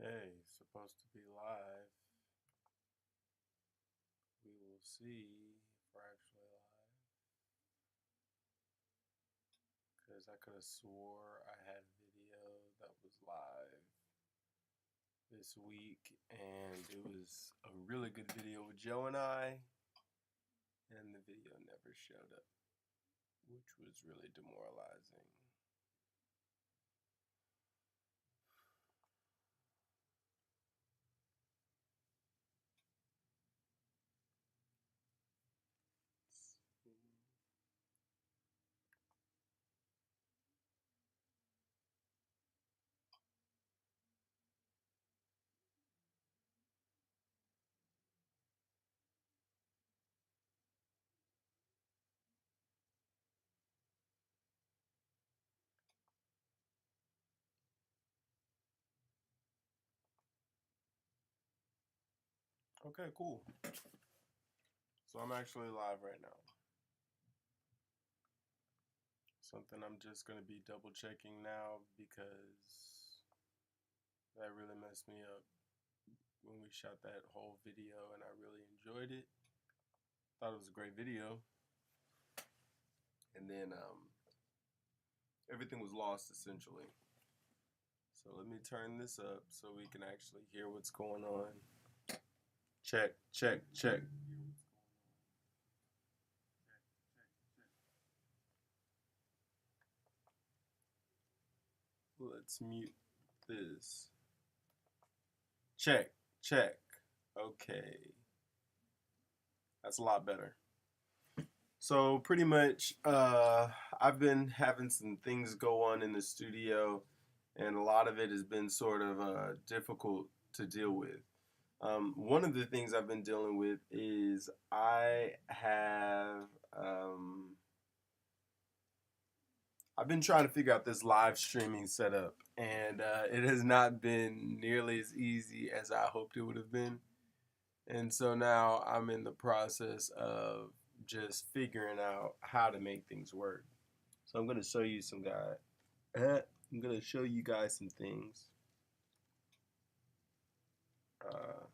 Okay, supposed to be live. We will see if we're actually live. Because I could have swore I had a video that was live this week, and it was a really good video with Joe and I, and the video never showed up, which was really demoralizing. Okay, cool. So I'm actually live right now. Something I'm just going to be double checking now because that really messed me up when we shot that whole video, and I really enjoyed it. Thought it was a great video, and then everything was lost essentially. So let me turn this up so we can actually hear what's going on. Check, check, check. Let's mute this. Check, check. Okay. That's a lot better. So pretty much, I've been having some things go on in the studio, and a lot of it has been sort of difficult to deal with. One of the things I've been dealing with is I've been trying to figure out this live streaming setup, and it has not been nearly as easy as I hoped it would have been. And so now I'm in the process of just figuring out how to make things work. So I'm going to show you some guys. I'm going to show you guys some things. Uh,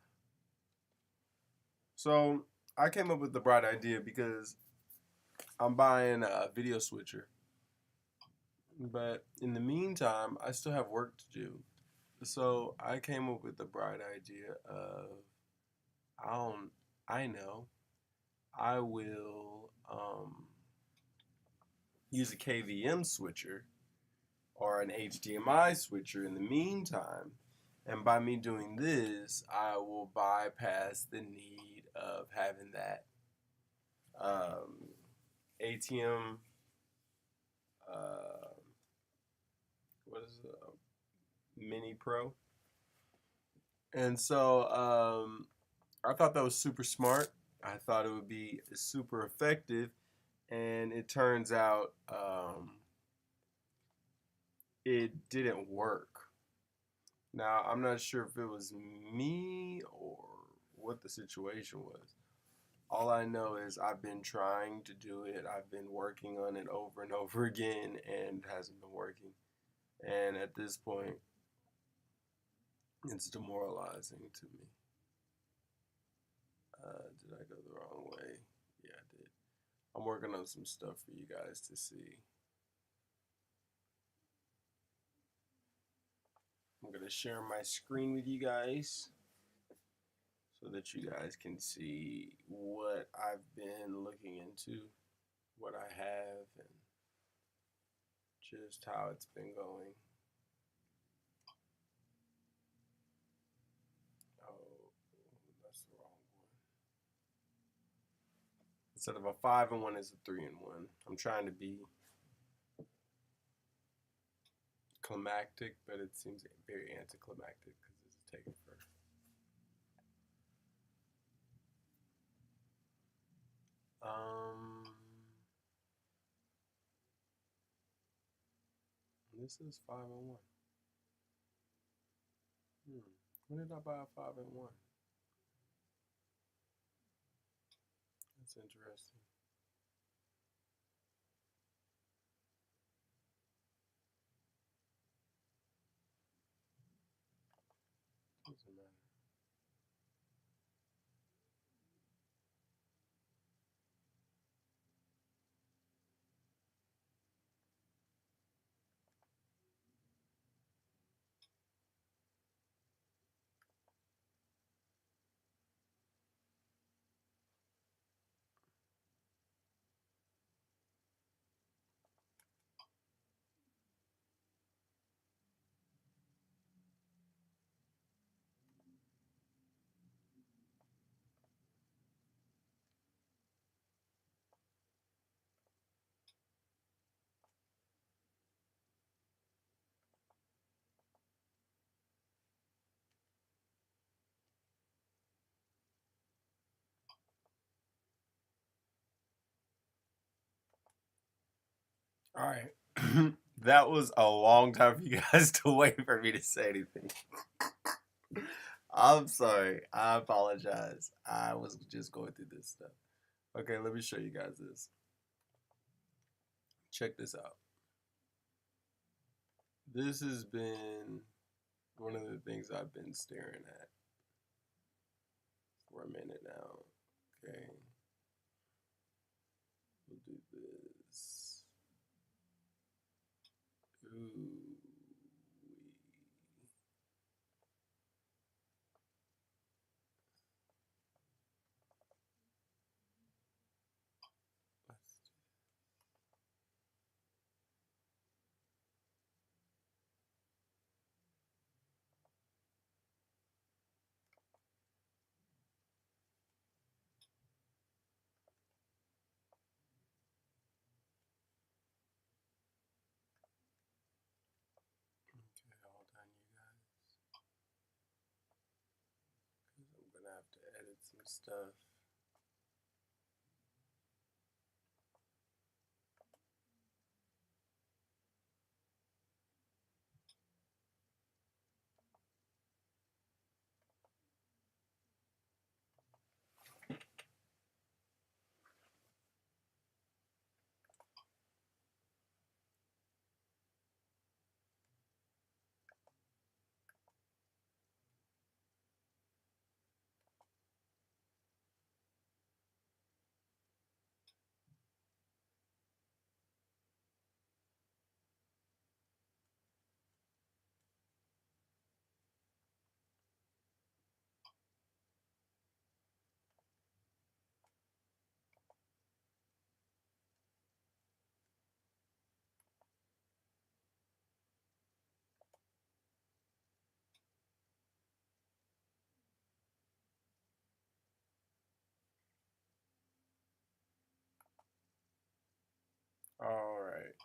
so I came up with the bright idea because I'm buying a video switcher. But in the meantime, I still have work to do. So I came up with the bright idea of I don't I know I will use a KVM switcher or an HDMI switcher in the meantime. And by me doing this, I will bypass the need of having that um, ATM, uh, what is it, Mini Pro. And so I thought that was super smart. I thought it would be super effective. And it turns out it didn't work. Now, I'm not sure if it was me or what the situation was. All I know is I've been trying to do it. I've been working on it over and over again, and it hasn't been working. And at this point, it's demoralizing to me. Did I go the wrong way? Yeah, I did. I'm working on some stuff for you guys to see. I'm going to share my screen with you guys so that you guys can see what I've been looking into, what I have, and just how it's been going. Oh, that's the wrong one. Instead of a 5-in-1, it's a 3-in-1. I'm trying to be climactic, but it seems very anticlimactic because this is taken first. This is 5-in-1. When did I buy a 5-in-1? That's interesting. All right. That was a long time for you guys to wait for me to say anything. I'm sorry. I apologize. I was just going through this stuff. Okay, let me show you guys this. Check this out. This has been one of the things I've been staring at for a minute now. Okay. We'll do this. Ooh. Okay, hold on, you guys. Because I'm going to have to edit some stuff. All right.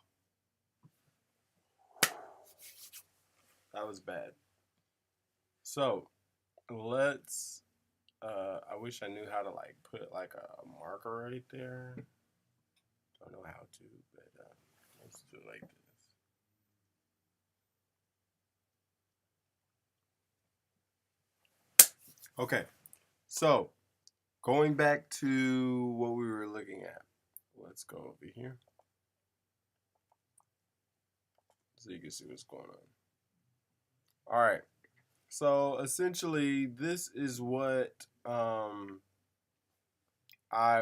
That was bad. So let's. I wish I knew how to like put like a marker right there. Don't know how to, but let's do it like this. Okay. So going back to what we were looking at. Let's go over here so you can see what's going on. All right. So essentially, this is what I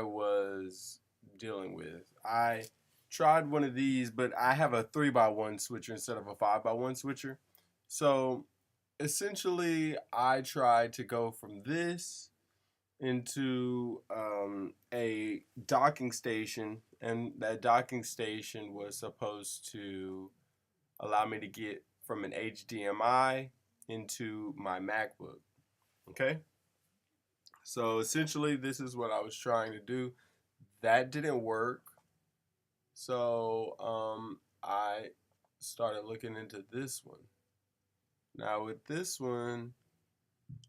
was dealing with. I tried one of these, but I have a 3x1 switcher instead of a 5x1 switcher. So essentially, I tried to go from this into a docking station, and that docking station was supposed to allow me to get from an HDMI into my MacBook. Okay? So essentially, this is what I was trying to do. That didn't work. So I started looking into this one. Now, with this one,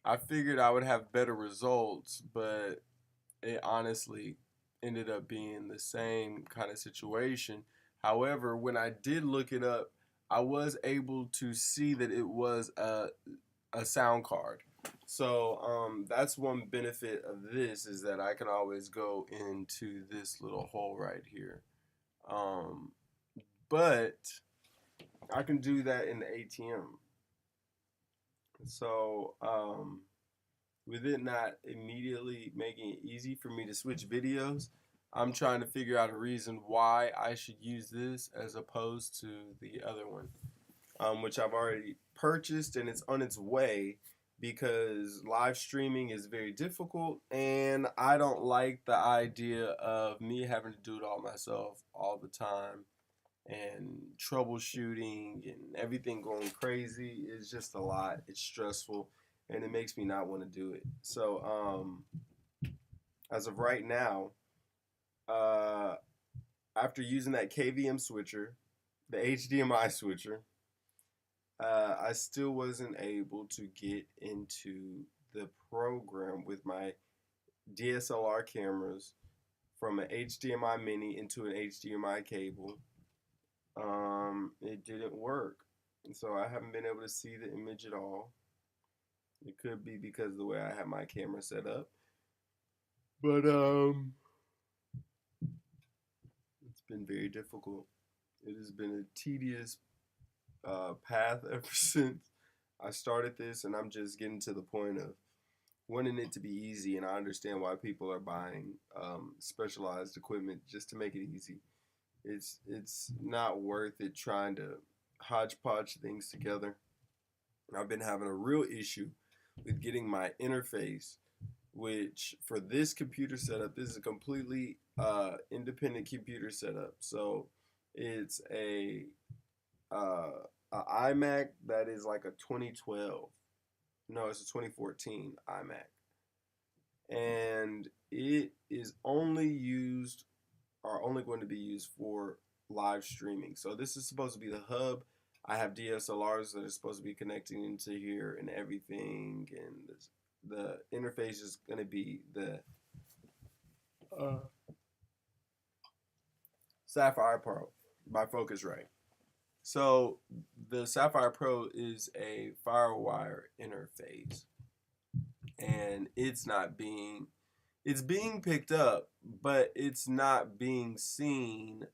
I figured I would have better results, but it honestly ended up being the same kind of situation. However, when I did look it up, I was able to see that it was a sound card. So that's one benefit of this, is that I can always go into this little hole right here. Um, but I can do that in the ATM. So with it not immediately making it easy for me to switch videos, I'm trying to figure out a reason why I should use this as opposed to the other one, which I've already purchased and it's on its way, because live streaming is very difficult and I don't like the idea of me having to do it all myself all the time, and troubleshooting and everything going crazy is just a lot. It's stressful and it makes me not want to do it. So as of right now, uh, after using that KVM switcher, the HDMI switcher, I still wasn't able to get into the program with my DSLR cameras from an HDMI mini into an HDMI cable. it didn't work. And so I haven't been able to see the image at all. It could be because of the way I have my camera set up. But it's been very difficult. It has been a tedious path ever since I started this, and I'm just getting to the point of wanting it to be easy. And I understand why people are buying specialized equipment just to make it easy. It's not worth it trying to hodgepodge things together. I've been having a real issue with getting my interface, which for this computer setup, this is a completely independent computer setup. So it's a iMac that is like a 2012. No, it's a 2014 iMac, and it is only used are only going to be used for live streaming. So this is supposed to be the hub. I have DSLRs that are supposed to be connecting into here and everything, and the interface is going to be the Sapphire Pro by Focusrite. So the Sapphire Pro is a FireWire interface, and it's being picked up, but it's not being seen.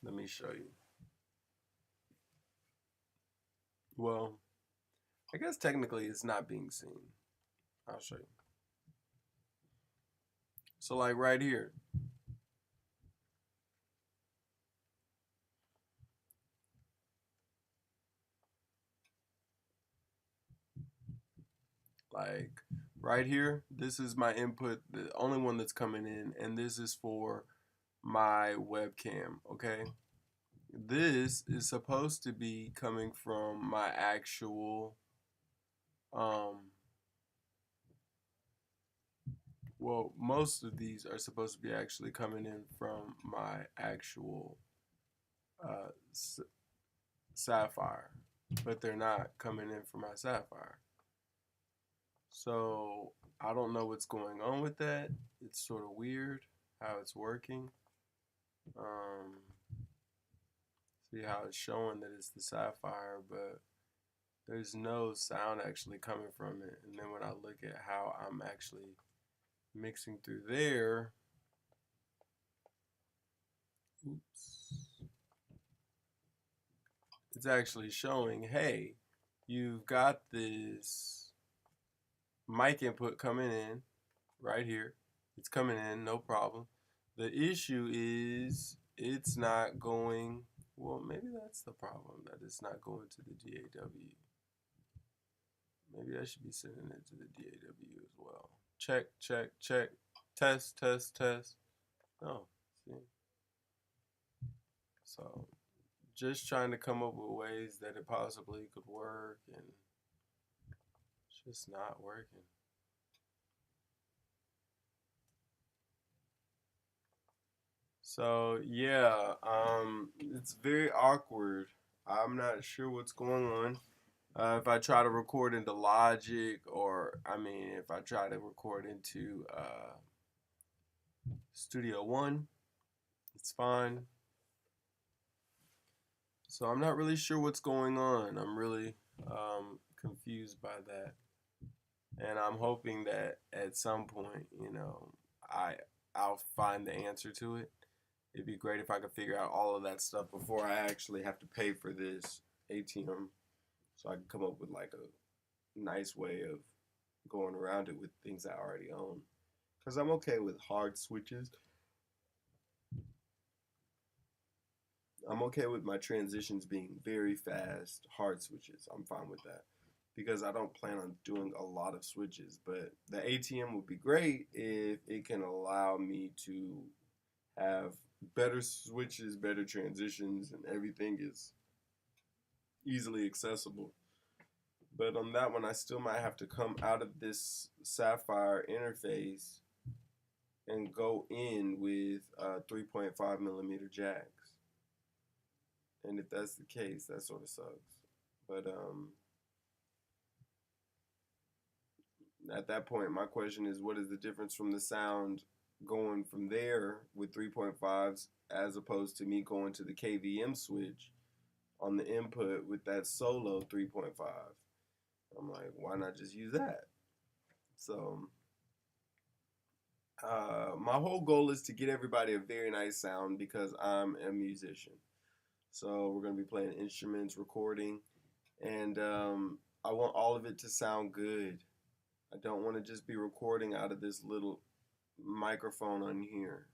Let me show you. Well, I guess technically it's not being seen. I'll show you. So like right here. Like right here, this is my input, the only one that's coming in, and this is for my webcam, okay? This is supposed to be coming from my actual, well, most of these are supposed to be actually coming in from my actual Sapphire, but they're not coming in from my Sapphire. So I don't know what's going on with that. It's sort of weird how it's working. See how it's showing that it's the Sapphire, but there's no sound actually coming from it. And then when I look at how I'm actually mixing through there, it's actually showing, hey, you've got this mic input coming in right here. It's coming in, no problem. The issue is it's not going, well, maybe that's the problem, that it's not going to the DAW. Maybe I should be sending it to the DAW as well. Check, check, check. Test, test, test. Oh, see. So just trying to come up with ways that it possibly could work, and it's just not working. So yeah, it's very awkward. I'm not sure what's going on. If I try to record into Logic, or I mean, if I try to record into Studio One, it's fine. So I'm not really sure what's going on. I'm really confused by that, and I'm hoping that at some point, you know, I'll find the answer to it. It'd be great if I could figure out all of that stuff before I actually have to pay for this ATM, so I can come up with like a nice way of going around it with things I already own. Because I'm okay with hard switches. I'm okay with my transitions being very fast, hard switches. I'm fine with that, because I don't plan on doing a lot of switches. But the ATM would be great if it can allow me to have better switches, better transitions, and everything is easily accessible. But on that one, I still might have to come out of this Sapphire interface and go in with 3.5 millimeter jacks. And if that's the case, that sort of sucks. But at that point, my question is, what is the difference from the sound going from there with 3.5s as opposed to me going to the KVM switch on the input with that solo 3.5. I'm like, why not just use that? So my whole goal is to get everybody a very nice sound because I'm a musician. So we're going to be playing instruments, recording, and I want all of it to sound good. I don't want to just be recording out of this little microphone on here.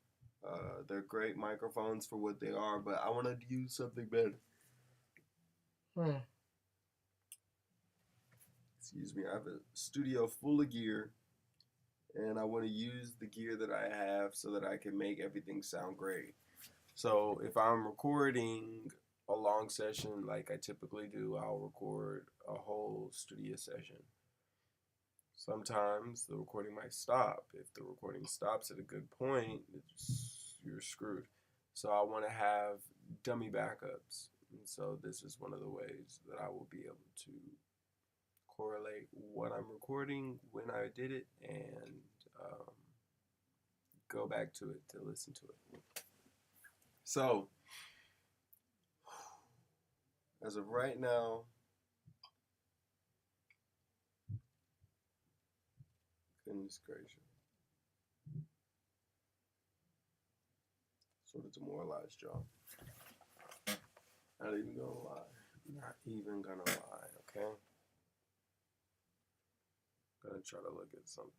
They're great microphones for what they are, but I want to use something better. Excuse me. I have a studio full of gear, and I want to use the gear that I have so that I can make everything sound great. So if I'm recording a long session like I typically do, I'll record a whole studio session. Sometimes the recording might stop. If the recording stops at a good point, you're screwed. So I want to have dummy backups. And so this is one of the ways that I will be able to correlate what I'm recording, when I did it, and go back to it to listen to it. So, as of right now, goodness gracious, sort of demoralized, y'all. Not even gonna lie. Not even gonna lie, okay? Gonna try to look at something.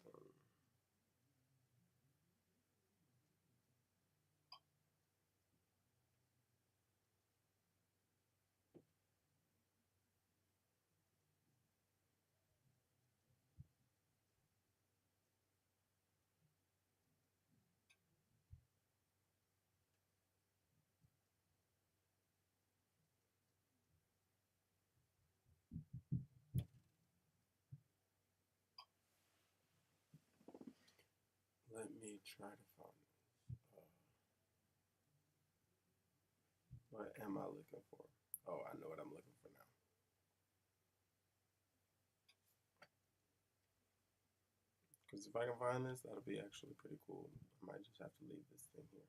Let me try to find this. What am I looking for? Oh, I know what I'm looking for now. Because if I can find this, that'll be actually pretty cool. I might just have to leave this thing here.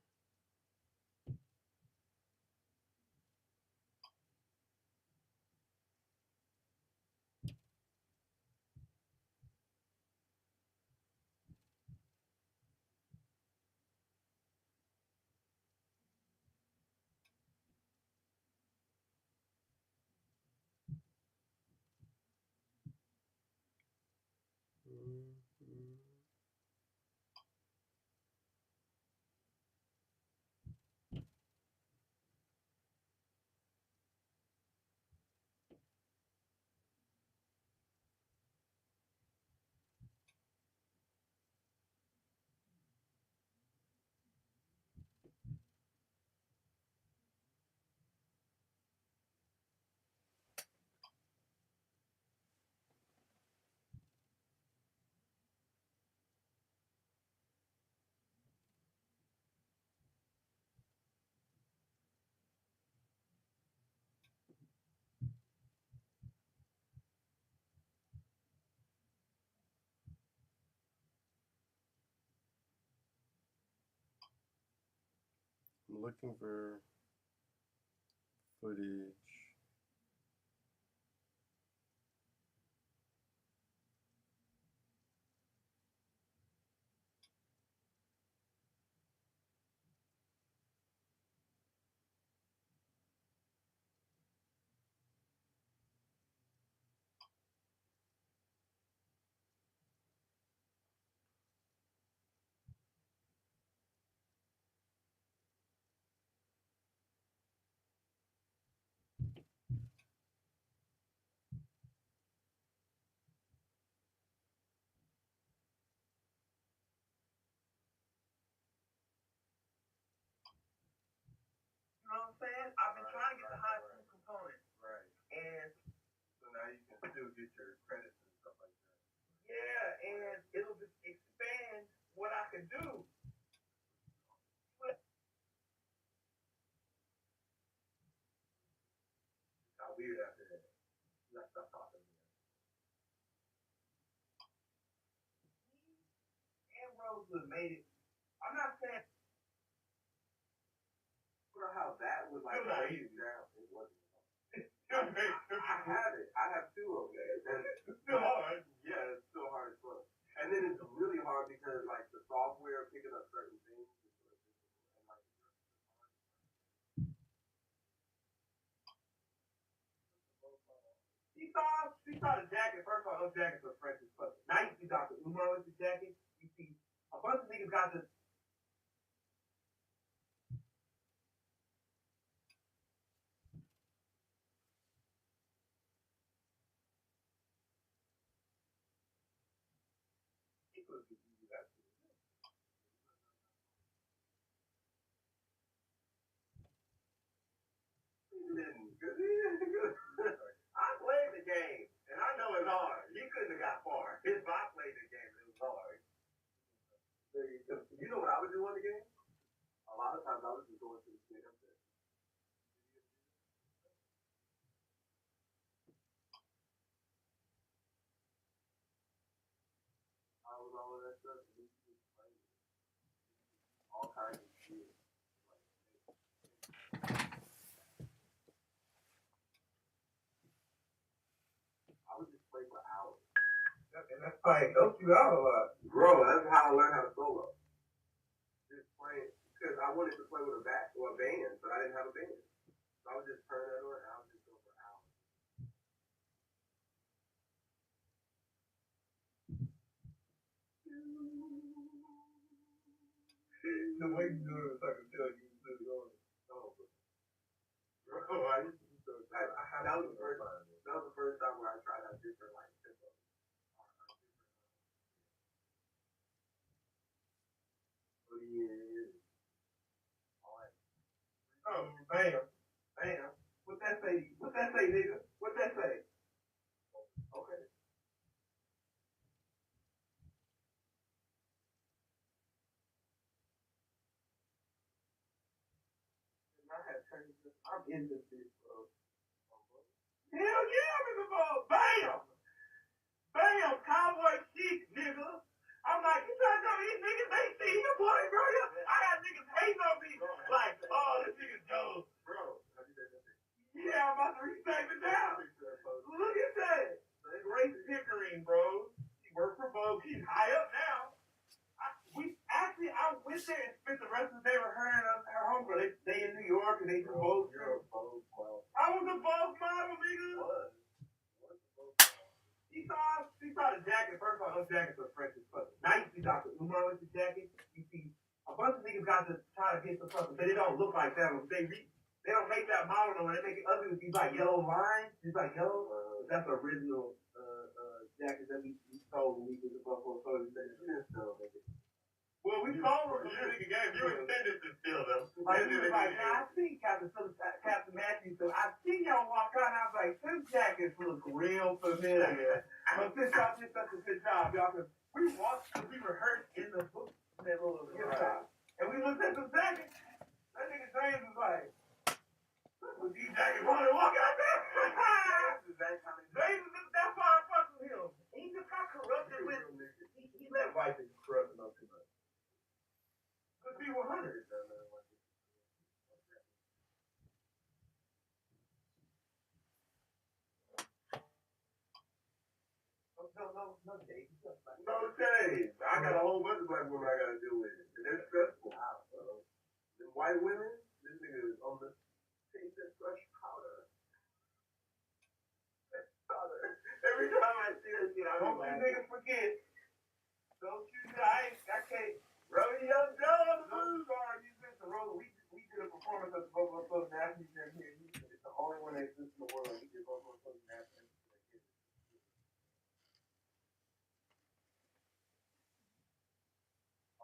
Mm-hmm. I'm looking for footage. You know what I'm saying? I've been trying to get the high school component. Right. And so now you can still get your credits and stuff like that. Yeah, and it'll just expand what I can do. How weird after that. Let's stop talking. And Rosewood made it. I'm not saying how that was like crazy down. It wasn't. I have it. I have two of them. It's still hard. Yeah, it's still hard as fuck. And then it's really hard because like the software picking up certain things. And, like, she saw the jacket. First of all, those jackets are fresh as fuck. Now you see Dr. Umar with the jacket. You see a bunch of niggas got the. I played the game, and I know it's hard. He couldn't have got far. If I played the game, it was hard. You know what I would do on the game? A lot of times I was just going to the game. I was all of that stuff. All kinds of shit. I would just play for hours. And that's like helps you out a lot. Bro, that's how I learned how to solo. Just playing because I wanted to play with a band, but I didn't have a band. So I would just turn that on and I would just go for hours. The way you do it, I can tell you really on it. Oh, bro, I used to be so excited. That was the first time where I tried out different like tempos. Oh yeah. Oh, bam, bam. What that say? What that say, nigga? What that say? Okay. I had turned this. I'm in this bitch, bro. Hell yeah, I'm in the ball. Bam! Bam! Cowboy chic, nigga. I'm like, you trying to tell me these niggas they see the boy, bro? I got niggas hating on me. Like, oh, this nigga's Joe. Bro, yeah, I'm about to resave it down. Look at that. Grace Pickering, bro. She worked for Vogue. She's high up now. I went there and spent the rest of the day with her and her homegirl. They in New York and they do Vogue. I was a Vogue model, nigga. She saw the jacket. First of all, those jackets are fresh as fuck. Now you see Dr. Umar with the jacket. You see a bunch of niggas got to try to get the fuck, but they don't look like that. They don't make that model no more. They make it ugly with these like yellow lines. It's like yellow. That's the original jacket that we sold when we did the Buffalo Soldiers. Well, we sold them for music game. You intended to steal them. Like, he was like, nah, I see Captain Matthews. So I see y'all walk out, and I was like, this jackets look real familiar. But since y'all did such a good job, y'all could. We walked, we rehearsed in the book, in that little hilltop. And we looked at the jackets. That nigga James was like, with these jackets on and walk out there. James, that's why I fuck with him. He just got corrupted with, he let white people corrupt him up too much. Let's be 100. No days. No days. I got a whole bunch of black women I gotta deal with. And they're stressful. The white women, this nigga is on the take that fresh powder. Every time I see that shit, I don't you niggas forget. Don't you I can't. Rodeo Joe on the blues bar. He's been to roll. We did a performance at the Buffalo Soldiers National Museum here in Houston. It's the only one that exists in the world. We did Buffalo Soldiers National Museum.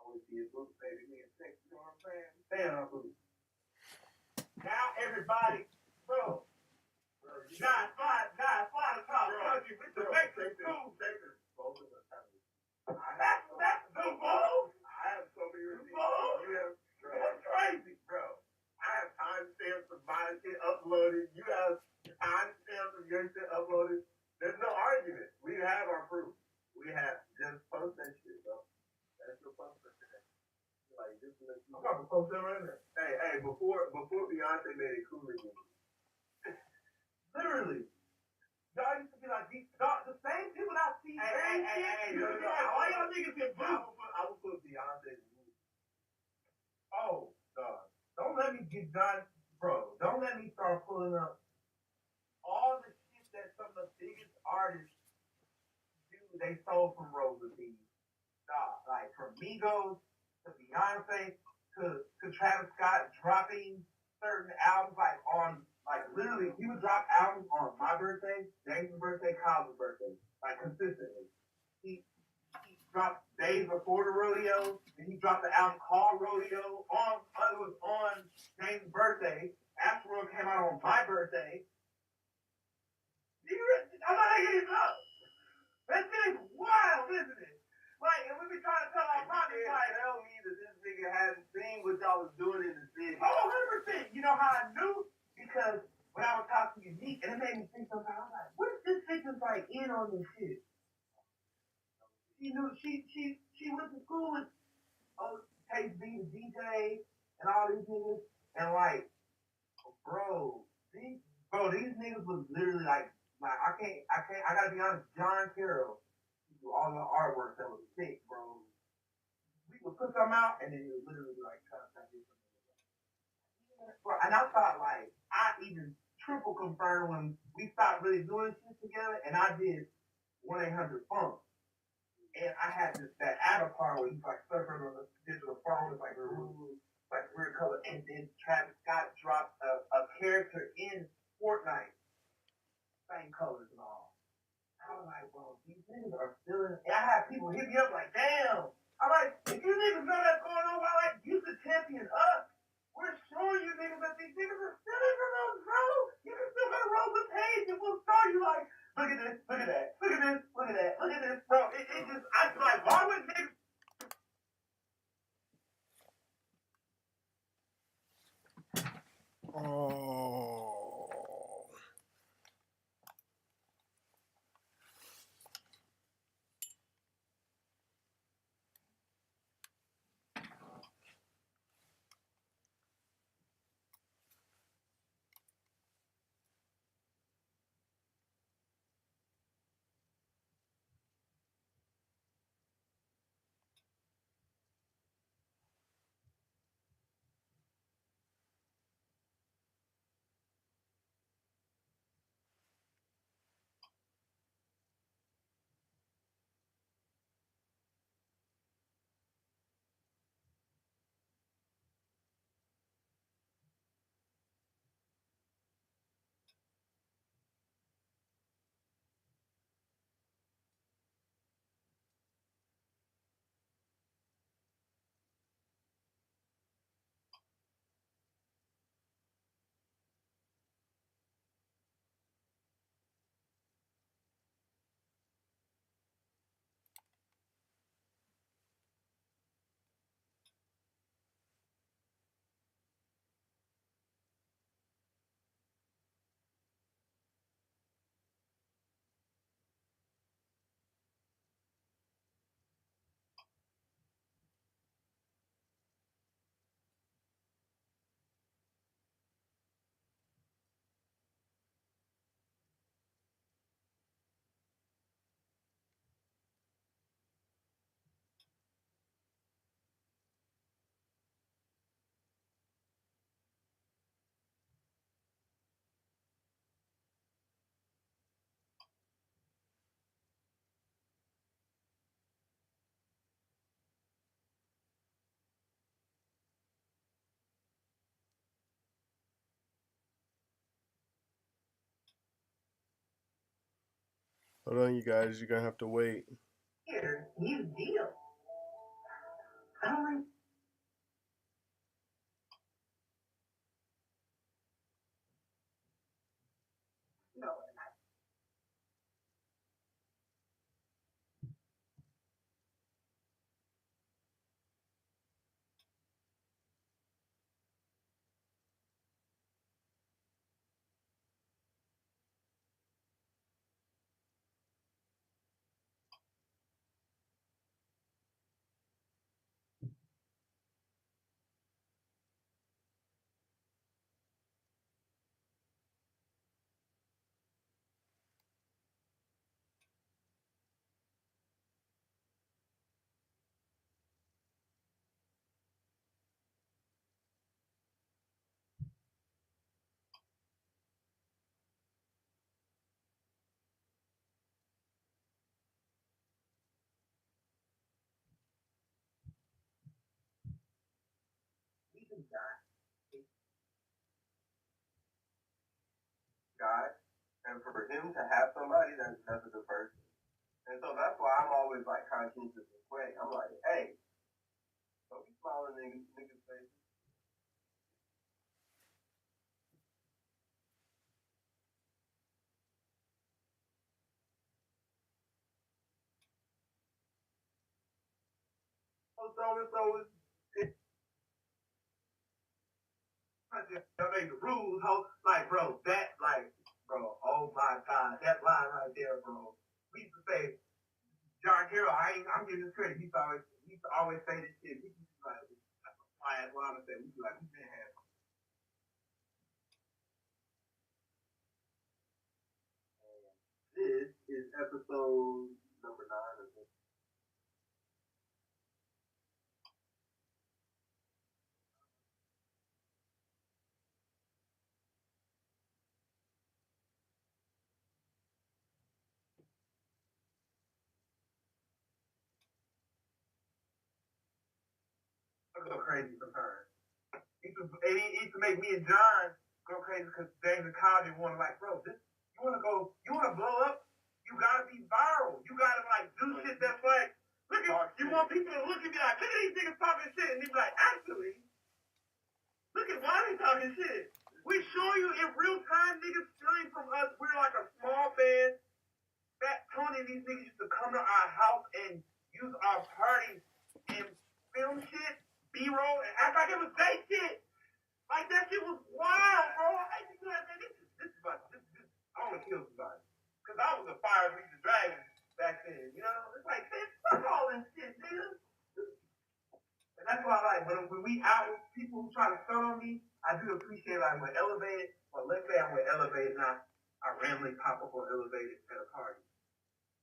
Always be a booth, baby. Me and sex, you know what I'm saying? Stand on booth. Now everybody, bro. Nah, fly the top country with the Mexican food. That's the ball. I have so many receipts. That's crazy, bro. I have timestamps of my shit uploaded. You have timestamps of your shit uploaded. There's no argument. We have our proof. We have just post that shit, bro. That's your post for today. I'm about to post that right now. Hey, before Beyonce made it cool again. Literally. Y'all used to be like these the same people I see. Hey, all y'all niggas been blue. I would put Beyonce. Oh, God. Don't let me get John, bro. Don't let me start pulling up all the shit that some of the biggest artists do. They stole from Rosa P. Like from Migos to Beyonce to Travis Scott dropping certain albums like literally he would drop albums on my birthday, James' birthday, Kyle's birthday, like consistently. He dropped days before the rodeo, and he dropped the album called Rodeo it was on James' birthday. Astroworld came out on my birthday. I'm not making this up. That shit is wild, isn't it? Like, and we be trying to tell our partners, like, tell me that this nigga hasn't seen what y'all was doing in the city. Oh, 100%. You know how I knew? Because when I was talking to Unique, and it made me think sometimes, I was like, what if this bitch is like in on this shit? She knew she went to school with Taste B, the DJ, and all these niggas, and like, these niggas was literally like I gotta be honest, John Carroll, do all the artwork that was sick, bro. We would put some out, and then it would literally be like, bro, and I thought like I even triple confirmed when we stopped really doing shit together, and I did 1-800-FUNK. And I had that avatar where he's like surfing on the digital phone, it's like weird color. And then Travis Scott dropped a character in Fortnite, same colors and all. I was like, bro, these niggas are still in. And I had people hit me up like, damn. I'm like, if you niggas know that's going on, why like you the champion us? We're showing you niggas that these niggas are still in the road, bro. You can still go to roll the page and we'll start you like, look at this, look at that, look at this, look at that, look at this, bro. It just, I feel like, why would niggas? Oh. Hold on, you guys. You're gonna have to wait. Here, new deal. I don't like. No. guy, and for him to have somebody that's a good person. And so that's why I'm always like conscientious of way. I'm like, hey, don't be smiling niggas face. So and so is I made the rules, ho. Like, bro, that like, bro, oh my god, that line right there, bro. We used to say, John Carroll, I'm giving this credit. He used to always say this shit. We used to like, that's a fly ass line to say. We used to like, we didn't have. This is episode number 9 of this. I go crazy sometimes. It used to make me and John go crazy because James and Kyle didn't want to like, bro, this you want to blow up, you gotta be viral. You gotta like do shit that's like, look at, you want people to look at me like, look at these niggas talking shit, and they be like, actually, look at why they talking shit. We show you in real time niggas stealing from us. We're like a small band. Fat Tony and these niggas used to come to our house and use our parties and film shit, B-roll, and act like it was their shit. Like that shit was wild, bro. I used to be like, man, I want to kill somebody. Cause I was a fire beat the dragon back then, you know? It's like, man, fuck all this shit, nigga. And that's why like when we out with people who try to stun on me, I do appreciate like when elevated, or let's say I'm with elevated and I randomly pop up on elevated at a party.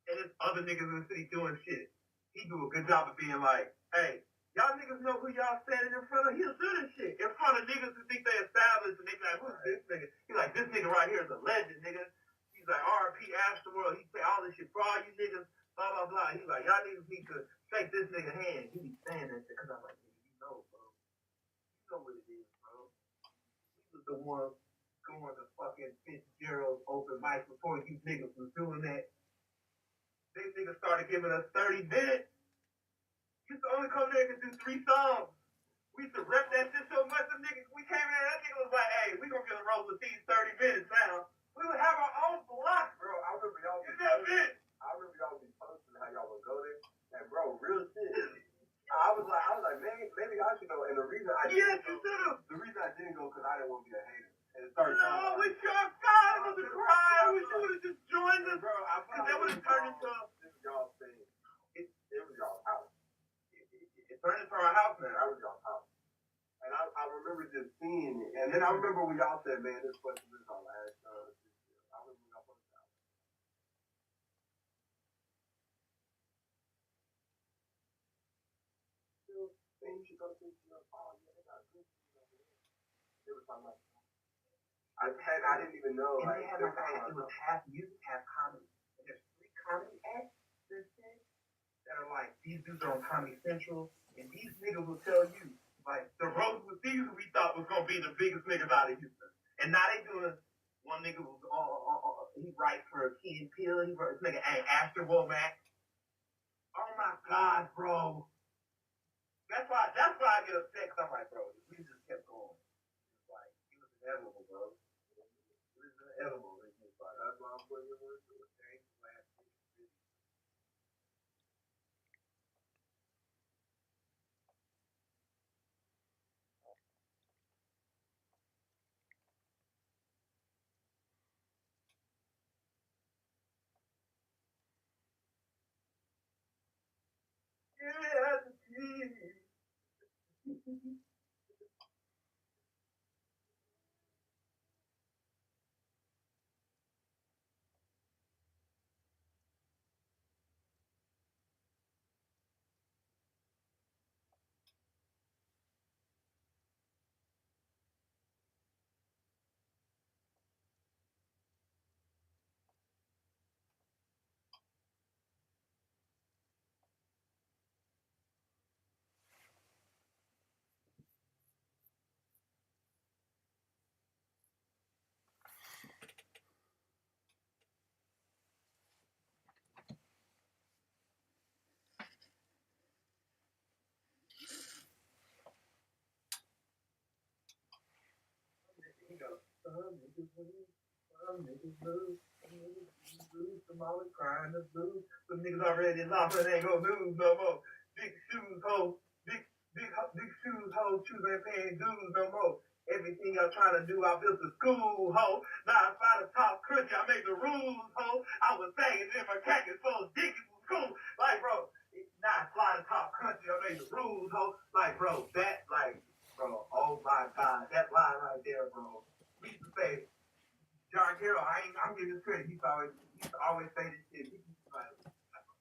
And there's other niggas in the city doing shit. He do a good job of being like, hey, y'all niggas know who y'all standing in front of? He'll do this shit. In front of niggas who think they established and they be like, who's this nigga? He's like, this nigga right here is a legend, nigga. He's like, R.P. Astroworld. He say all this shit for all you niggas, blah, blah, blah. He's like, y'all niggas need to shake this nigga hand. He be saying that shit because I'm like, nigga, you know, bro. You know what it is, bro. He was the one going to fucking Fitzgerald's open mic before you niggas was doing that. These niggas started giving us 30 minutes. You used to only come there and do 3 songs. We used to rep that shit so much, them niggas, we came in there, that nigga was like, hey, we gonna get a roll with these 30 minutes now. We would have our own block. Bro, I remember y'all be posting how y'all would go there. And bro, real shit. I was like, man, maybe I should go. And the reason I didn't go, the reason I didn't go, because I didn't want to be a hater. And it started no, we sure God, it was a cry. I wish you would have just joined us. Bro, because that would have turned into this is y'all thing. It was y'all's house. It turned into our house, man. I was y'all's house. And I remember just seeing it. And then I remember when y'all said, man, this question is our last time. I remember when y'all posted out. Man, you should go to the oh, yeah, they got good food over there. They were talking about I didn't even know. And like, they had like it was half music, half comedy. And there's 3 comedy acts that are like these dudes are on Comedy Central, and these niggas will tell you like the Rose with these we thought was gonna be the biggest niggas out of Houston, and now they doing one nigga was he writes for Key and Peele, he wrote this nigga Astor Womack. Oh my god, bro. That's why I get upset because I'm like, bro, we just kept going. It's like it was inevitable, bro. It was inevitable. That's why I'm putting your words to it. You go, some niggas win, some niggas lose, some niggas lose, some always crying the blues. Some niggas already lost and ain't gonna lose no more. Big shoes, ho, big shoes, ho, shoes ain't paying dues no more. Everything y'all trying to do, I built a school, ho. Now I find a top country, I made the rules, ho. I was saying in my khakis, so Dickies was cool. Like, bro, it's not fly the top country, I made the rules, ho. Like, bro, that, like, bro, oh my God, that line right there, bro. We used to say, John Carroll, I'm giving this credit. He used to always say this shit. He used to like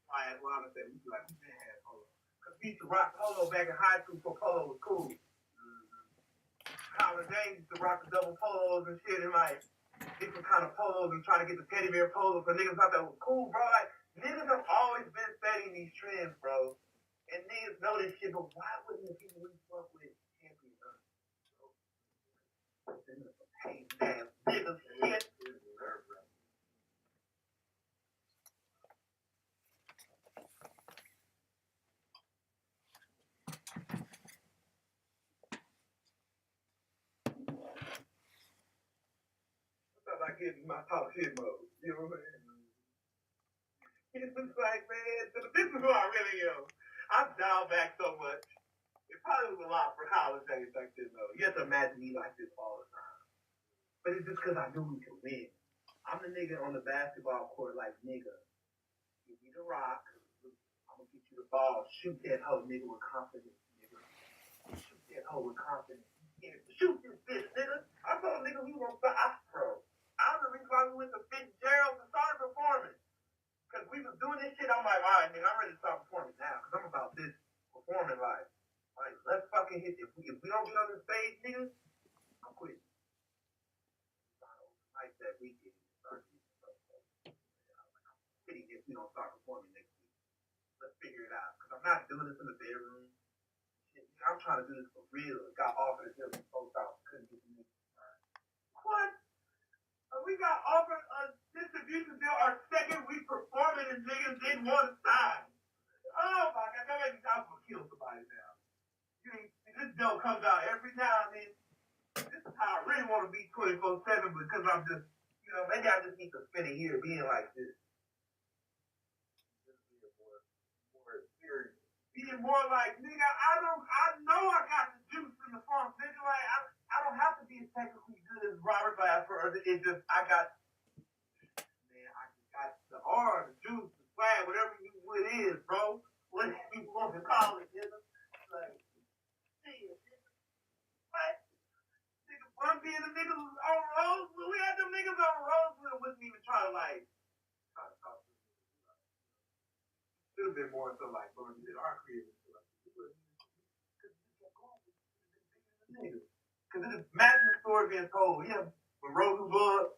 fly as well. I said, we used to like, we didn't have polo. Because we used to rock polo back in high school before polo was cool. College James used to rock the double polos and shit and like different kind of polos and try to get the teddy bear polos because niggas thought that was cool, bro. Like, niggas have always been setting these trends, bro. And niggas know this shit, but why wouldn't the people we fuck with champion us? Hey, damn, niggas shit. I get in my talk shit mode. You know what I'm saying? It's just like, man, this is who I really am. I've dialed back so much. It probably was a lot for college days back then, though. You have to imagine me like this all the time. But it's just because I knew we could win. I'm the nigga on the basketball court like, nigga, give me the rock. I'm going to get you the ball. Shoot that hoe, nigga, with confidence, nigga. Shoot that hoe with confidence. Yeah, shoot this bitch, nigga. I told nigga we won't stop, bro. I was the reason why we went to Fitzgerald and started performing. Because we was doing this shit, I'm like, all right, nigga, I'm ready to start performing now. Because I'm about this performing life. Like, let's fucking hit this. If we don't get on the stage, nigga, I'm quitting. Like that weekend, start I'm quitting if we don't start performing next week. Let's figure it out. Because I'm not doing this in the bedroom. Shit, I'm trying to do this for real. Got offered to do these folks out. Couldn't get the niggas. What? We got offered a distribution deal our second week performing and niggas didn't want to sign. Oh my God, that makes me out to kill somebody now. This dope comes out every now and then. This is how I really want to be 24/7 because I'm just, you know, maybe I just need to spend a year being like this. Just being more serious. Being more like, nigga, I know I got the juice in the funk, nigga. Like, I don't have to be as technically good as Robert Glasper. It's just, I got the R, the juice, the swag, whatever it is, bro. What you want to call it, nigga. Like, shit, nigga. What? Nigga, one being the niggas on Rosewood. We had them niggas on Rosewood wasn't even trying to, like, try to talk to them. Should have been more so, like, when we did our creative. Because imagine the story being told. Yeah, when Rosewood,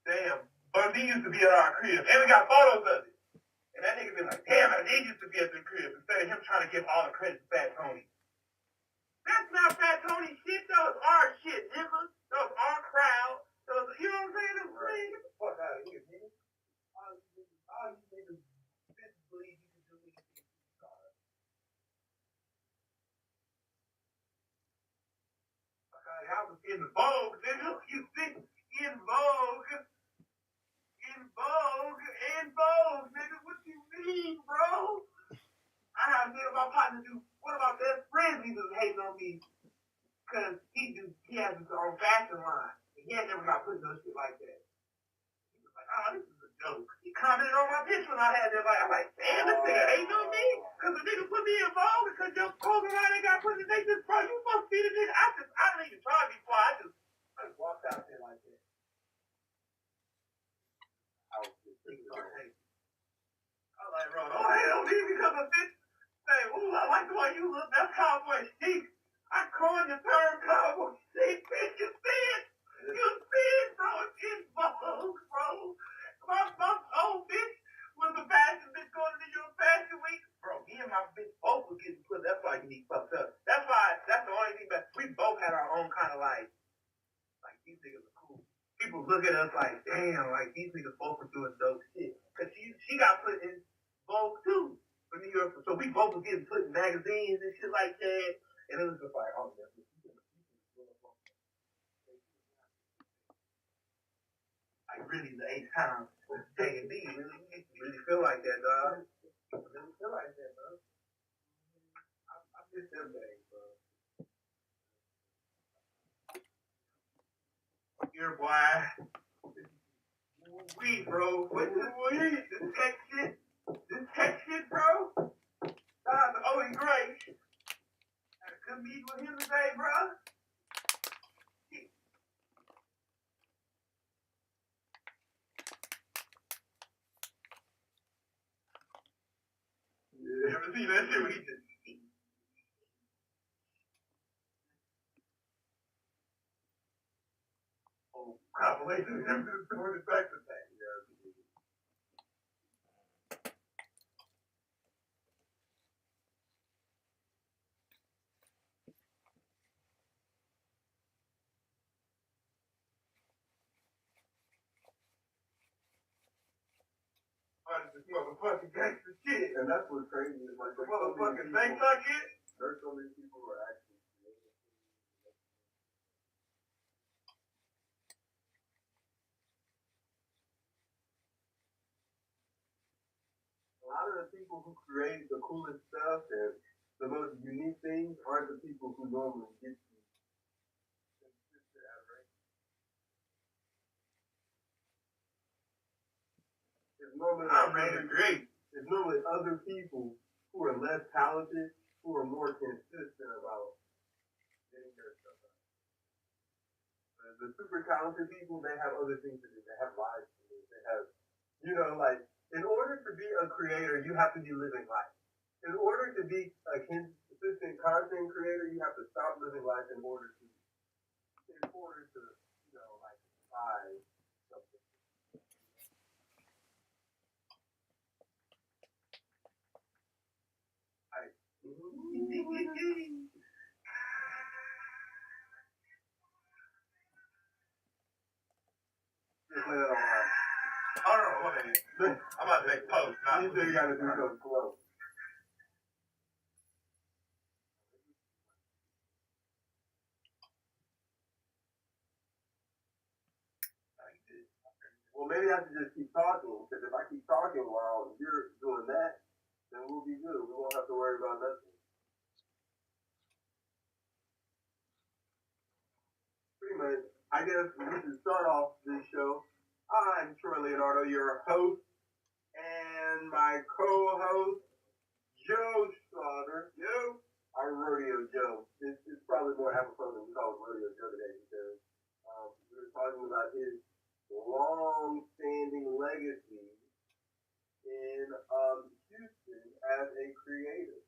damn, Bundy used to be at our crib. And we got photos of it. And that nigga be like, damn, I did used to be at the crib. Instead of him trying to give all the credit to Fat Tony. That's not Fat Tony shit. That was our shit, nigga. That was our crowd. That was, you know what I'm saying? That was right. Get the fuck out of here, nigga. All you niggas believe you can do anything. I was in Vogue, nigga. You see? In Vogue. In Vogue, nigga. What you mean, bro? I have me and my partner do. What about best friends? He was hating on me because he has his own fashion line. And he had never got put in no shit like that. He was like, oh, this is a joke. He commented on my picture when I had that. Like, I'm like, damn, this nigga hating on me because the nigga put me in Vogue because your clothing line ain't got put in. They just, bro, you supposed to be the nigga. I didn't even try before. I just walked out there like that. I was like, bro, don't hate on me because of this. Say, ooh, I like the way you look. That's cowboy chic. I coined the term cowboy chic, bitch. You see it? You see it, bro? It's in Vogue, bro. My old bitch was a fashion bitch going to New York Fashion Week. Bro, me and my bitch both was getting put. That's why you need fucked up. That's the only thing that we both had our own kind of like these niggas are cool. People look at us like, damn, like these niggas both are doing dope shit. Cause she got put in Vogue too. For New York, so we both were getting put in magazines and shit like that, and it was just like, oh yeah, really the 8th time. Taking me, really feel like that, dog. Really feel like that, bro. I miss them days, bro. Here, boy. Bro. What this weed? This tech shit? This tech shit, bro? The only great. I couldn't meet with him today, bro. You ever see that shit when he just... Oh, compilation of him just doing his back to thing. This motherfucking gangster shit. And that's what's crazy. Is like the motherfucking Bangkok shit. There's so many people who are actually creative. A lot of the people who create the coolest stuff and the most unique things aren't the people who normally get you consistent adoration. It's normally it's normally other people who are less talented who are more consistent about getting their stuff out. The super talented people, they have other things to do. They have lives to live. They have, like, in order to be a creator, you have to be living life. In order to be a consistent content creator, you have to stop living life in order to like, try something. Right. Just let it all out. Hold on, hold on. I'm about to make post. You said you gotta do something slow. Well, maybe I should just keep talking, because if I keep talking while you're doing that, then we'll be good. We won't have to worry about nothing. Pretty much. I guess we should start off this show. I'm Troy Leonardo, your host, and my co-host, Joe Slaughter. Yo, our Rodeo Joe. It's probably more apropos than we call it Rodeo Joe today, because we were talking about his long-standing legacy in Houston as a creator.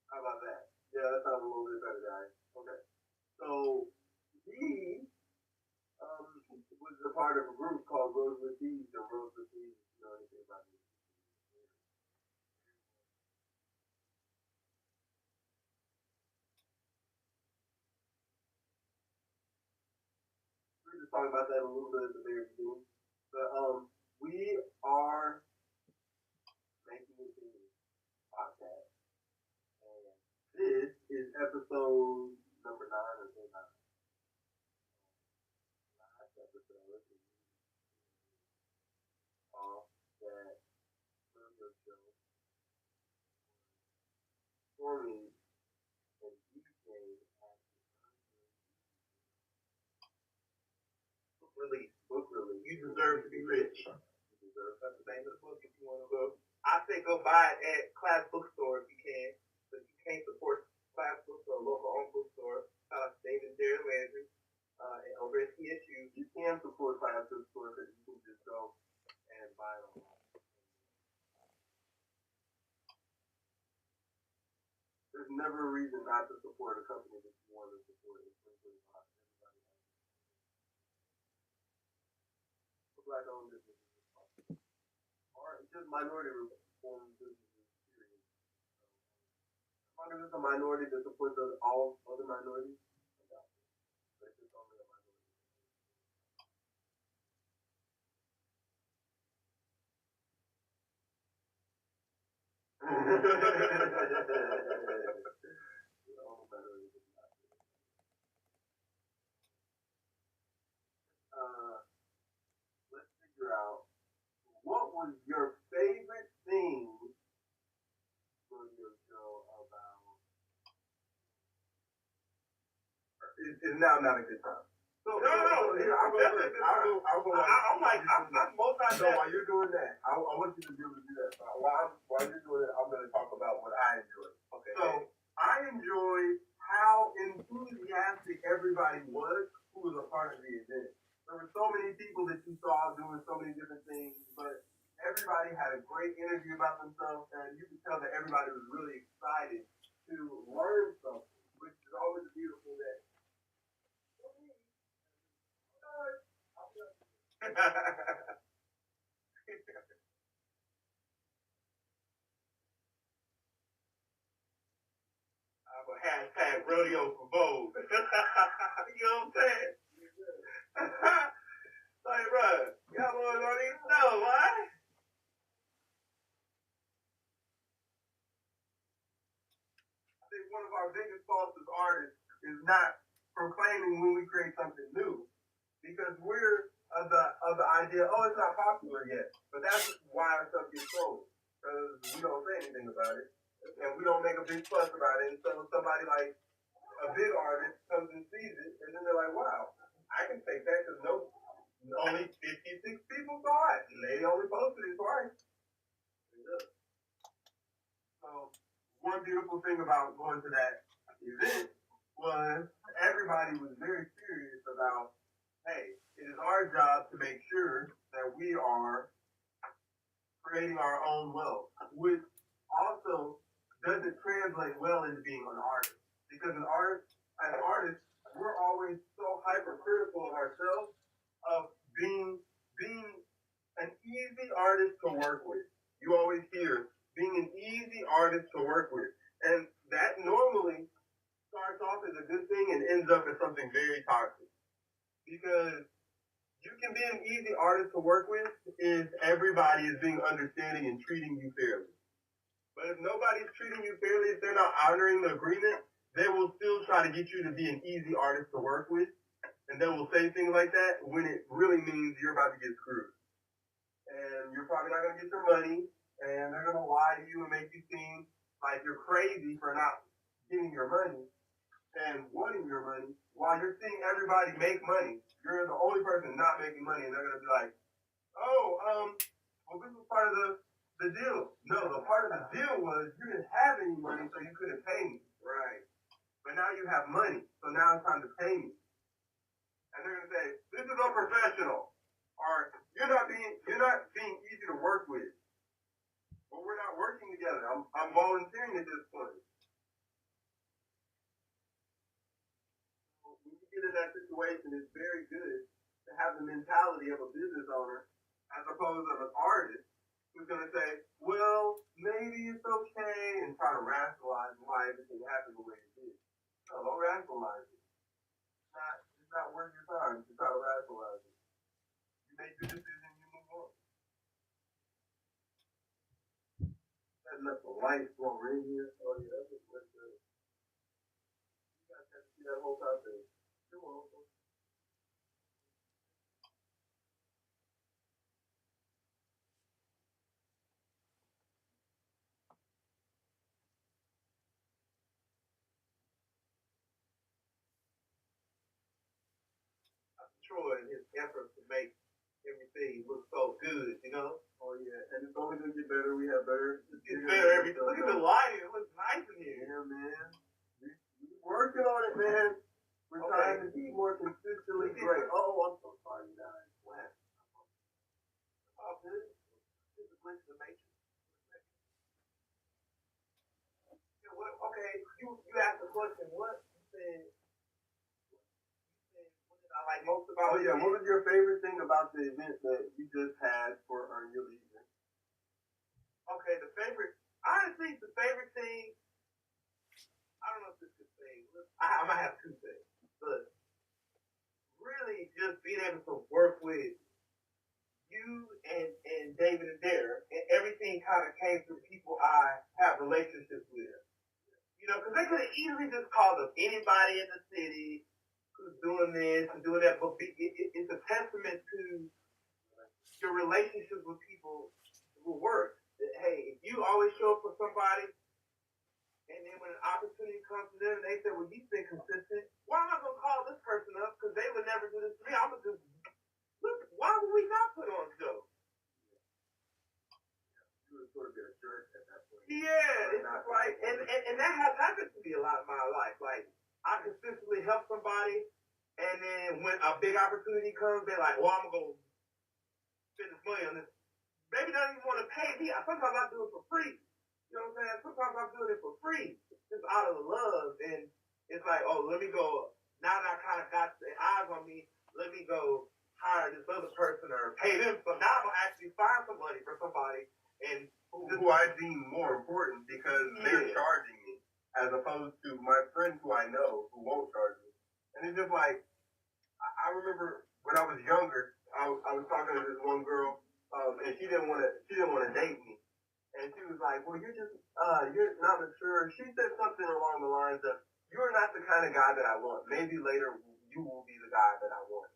How about that? Yeah, that sounds a little bit better, guys. Okay. So he was a part of a group called Rose with Thieves, and Rose with Thieves, you know anything about this? We were just talking about that a little bit at the very beginning. But we are making this podcast. And this is episode number 9 or 10. Last episode is that radio show forming and DJing at book release. You deserve to be rich. You deserve. That's the name of the book if you want to look. I say go buy it at Class Bookstore if you can. But if you can't support Class Bookstore, local owned bookstore, David and Jerry Landry, and over at CSU, you can support Class Bookstore because you can just go and buy it online. There's never a reason not to support a company that you want to support in 2025. Black owned businesses or just minority owned businesses, period. As long as it's a minority that supports all other minorities, but it's just only a minority. was your favorite thing from your show about? Is now not a good time. So, here, I'll go first. I'll go. I'm multi. So while you're doing that, I want you to be able to do that. While you're doing it, I'm going to talk about what I enjoy. Okay. So I enjoyed how enthusiastic everybody was who was a part of the event. There were so many people that you saw doing so many different things, but everybody had a great energy about themselves, and you could tell that everybody was really excited to learn something, which is always a beautiful day. I have a hashtag rodeo for Vogue. You know what I'm saying? Like, bro, y'all boys don't even know, why? I think one of our biggest faults as artists is not proclaiming when we create something new, because we're of the idea, oh, it's not popular yet. But that's why our stuff gets sold, because we don't say anything about it, and we don't make a big fuss about it. And so somebody like a big artist comes and sees it, and then they're like, wow, I can take that because only 56 people saw it, and they only posted it twice. So one beautiful thing about going to that event was everybody was very serious about, hey, it is our job to make sure that we are creating our own wealth, which also doesn't translate well into being an artist. Because as artists, we're always so hypercritical of ourselves, of being an easy artist to work with. You always hear being an easy artist to work with. And that normally starts off as a good thing and ends up as something very toxic. Because you can be an easy artist to work with if everybody is being understanding and treating you fairly. But if nobody's treating you fairly, if they're not honoring the agreement, they will still try to get you to be an easy artist to work with. And they will say things like that when it really means you're about to get screwed. And you're probably not going to get your money, and they're going to lie to you and make you seem like you're crazy for not getting your money and wanting your money, while you're seeing everybody make money. You're the only person not making money, and they're going to be like, oh, well, this was part of the deal. No, the part of the deal was you didn't have any money, so you couldn't pay me. Right. But now you have money, so now it's time to pay me. And they're going to say, this is unprofessional. Or you're not being easy to work with. But we're not working together. I'm volunteering at this point. When you get in that situation, it's very good to have the mentality of a business owner as opposed to an artist who's going to say, well, maybe it's okay, and try to rationalize why everything happened the way it did. No, don't rationalize it. It's not worth your time to try to rationalize it. You make your decision, you move on. Setting up the lights while we're in here. Oh, yeah, that's what you guys have to see that whole process. You're welcome. Troy and his efforts to make everything look so good, you know? Oh, yeah. And it's only going to get better. We have better. It gets better every time. Look at the lighting. It looks nice in here. Yeah, man. We're working on it, man. We're trying to be more consistently great. Oh, I'm so sorry, you guys. What? Oh, good. This is a glitch in the matrix. Okay, you asked the question. What? You said, what did I like most about it? Oh, yeah. What was your favorite thing about the event that you just had for Earn Your Legion? Okay, honestly, the favorite thing, I don't know if this is a thing. I might have two things. But really just being able to work with you and David and Derek, and everything kind of came through people I have relationships with. You know, because they could have easily just called up anybody in the city who's doing this and doing that, but it's a testament to your relationships with people will work. Hey, if you always show up for somebody, and then when an opportunity comes to them, they say, well, you've been consistent. Why am I going to call this person up? Because they would never do this to me. I'm going to just, look, why would we not put on show? You would sort of get a jerk at that point. Yeah, it's like, and that has happened to me a lot in my life. Like, I consistently help somebody, and then when a big opportunity comes, they're like, well, I'm going to go spend this money on this. Maybe they don't even want to pay me. Sometimes I do it for free. You know what I'm saying? Sometimes I'm doing it for free, just out of love. And it's like, oh, let me go. Now that I kind of got the eyes on me, let me go hire this other person or pay them. So now I'm going to actually find some money for somebody. And who I deem more important because they're charging me as opposed to my friends who I know who won't charge me. And it's just like, I remember when I was younger, I was talking to this one girl, and she didn't want to date me. And she was like, well, you're not mature. She said something along the lines of, you're not the kind of guy that I want. Maybe later you will be the guy that I want.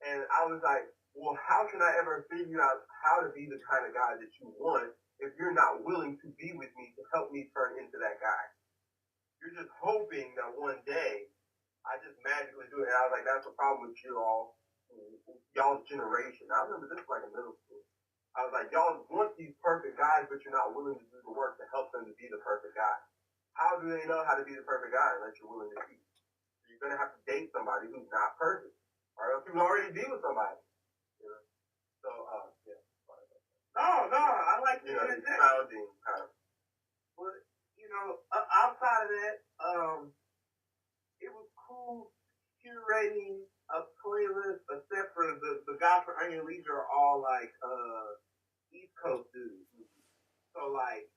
And I was like, well, how can I ever figure out how to be the kind of guy that you want if you're not willing to be with me to help me turn into that guy? You're just hoping that one day I just magically do it. And I was like, that's the problem with y'all's generation. I remember this like in middle school. I was like, y'all want these perfect guys, but you're not willing to do the work to help them to be the perfect guy. How do they know how to be the perfect guy unless you're willing to teach? You're going to have to date somebody who's not perfect, or else you'll already be with somebody. You know? So, yeah. No, I like the expounding kind of. But, outside of that, it was cool curating a playlist, except for the guys for Onion Leisure are all like East Coast dudes. So like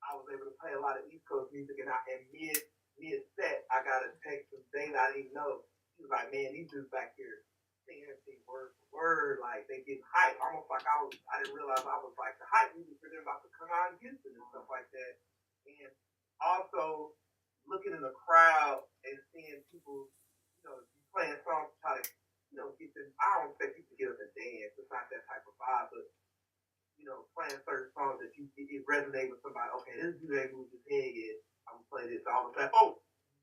I was able to play a lot of East Coast music, and mid set I got a text from Dana I didn't know. She was like, man, these dudes back here singing everything word for word, like they get hype, almost like I didn't realize I was like the hype music for them about to come out in Houston and stuff like that. And also looking in the crowd and seeing people, playing songs to try to, get them. I don't expect people to get up and dance. It's not that type of vibe, but playing certain songs that it resonate with somebody. Okay, this dude ain't moved his head yet. I'm gonna play this. All of a sudden, oh,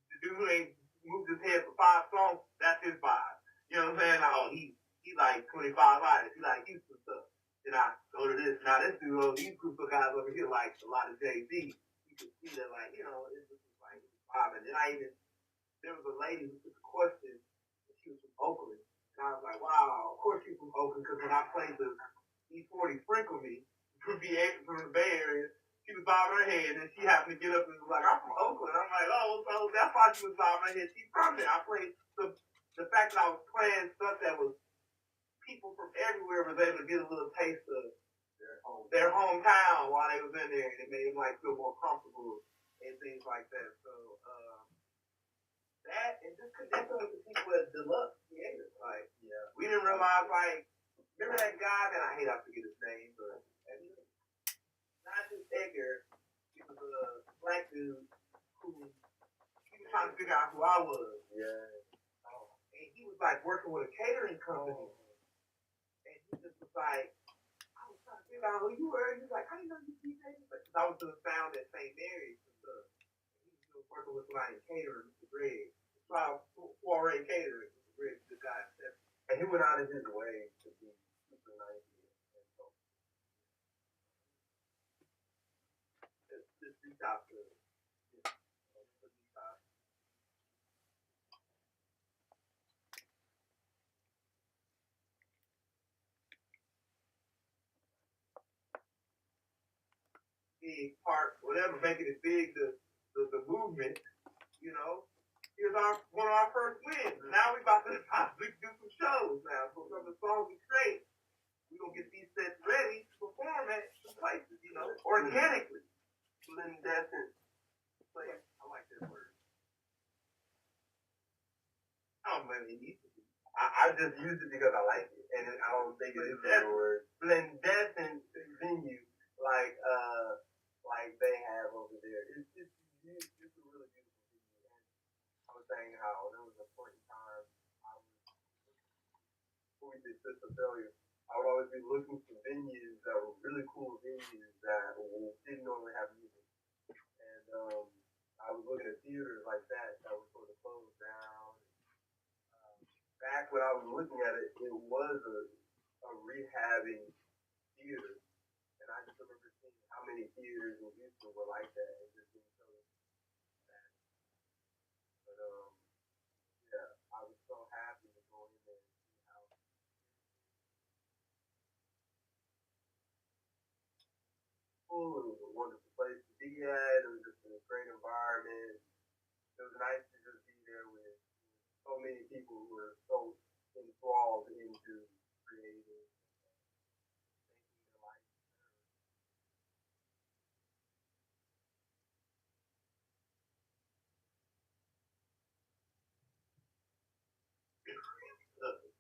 the dude who ain't moved his head for 5 songs, that's his vibe. You know what I'm saying? Oh, he like 25 artists. He like Houston stuff. Then I go to this. Now this dude, these group of guys over here like a lot of Jay-Z. You can see that, like, it's just like vibe. And then there was a lady who took a question. She was from Oakland. And I was like, wow, of course she's from Oakland, because when I played the E40 Sprinkle Me from the Bay Area, she was bobbing her head, and she happened to get up and was like, I'm from Oakland. I'm like, oh, so that's why she was bobbing her head. She's from there. I played the fact that I was playing stuff that was people from everywhere was able to get a little taste of their hometown while they was in there, and it made them like feel more comfortable and things like that. So that and just connecting with the people at Deluxe Theater. Like, we didn't realize, like, remember that guy, man, I hate I forget his name, but not just Edgar, he was a black dude who he was trying to figure out who I was. Yeah. And he was like working with a catering company. And he just was like, I was trying to figure out who you were. He was like, how do you know you see things? Because I was doing sound at St. Mary's and stuff. He was working with somebody in catering, Mr. Greg. Foray catering, Mr. Greg, the guy. And he went out of his way to be super nice. Just reach out to big part, whatever, making it big, the movement, Here's one of our first wins. Now we about to possibly do some shows now. So some of the songs we create, we're gonna get these sets ready to perform at some places, organically. Blendescent. I like that word. I don't know it needs to be. I just use it because I like it, and I don't think it is a word. Blendescent venue, like they have over there. It's a really beautiful venue. And I was saying how there was a point in time when we did Sister Failure, I would always be looking for venues that were really cool venues that didn't normally have music. And I was looking at theaters like that were sort of closed down. Back when I was looking at it, it was a rehabbing theater. And I just remember seeing how many theaters in Houston were like that and just being so sad. But yeah, I was so happy to go in there and see how cool. It was a wonderful place to be at. It was just a great environment. It was nice to just be there with so many people who were so enthralled into creating, making their life better.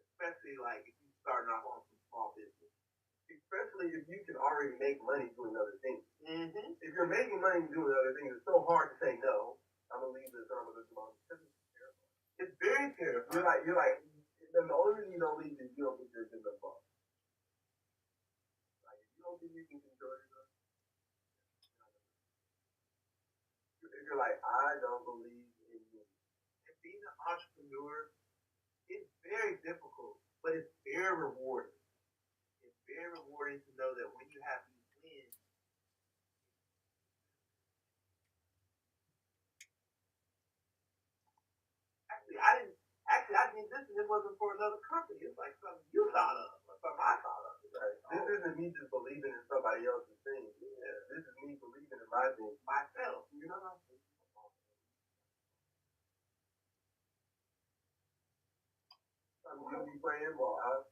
Especially like if you're starting off on some small business. Especially if you can already make money doing other things. Mm-hmm. If you're making money doing other things, it's so hard to say no. I'm gonna leave this and I'm gonna do my own. It's very terrifying. You're like, the only reason you don't leave is you don't think you're a good enough boss. Like, if you don't think you can control yourself, if you're like, I don't believe in me. And being an entrepreneur is very difficult, but it's very rewarding. It's very rewarding to know that when you have these wins, actually, I didn't. Actually, I did this, and it wasn't for another company. It's like something you thought of, or something I thought of. Right. This isn't me just believing in somebody else's thing. Yeah. This is me believing in my thing myself. You know what I'm saying? You'll be playing ball.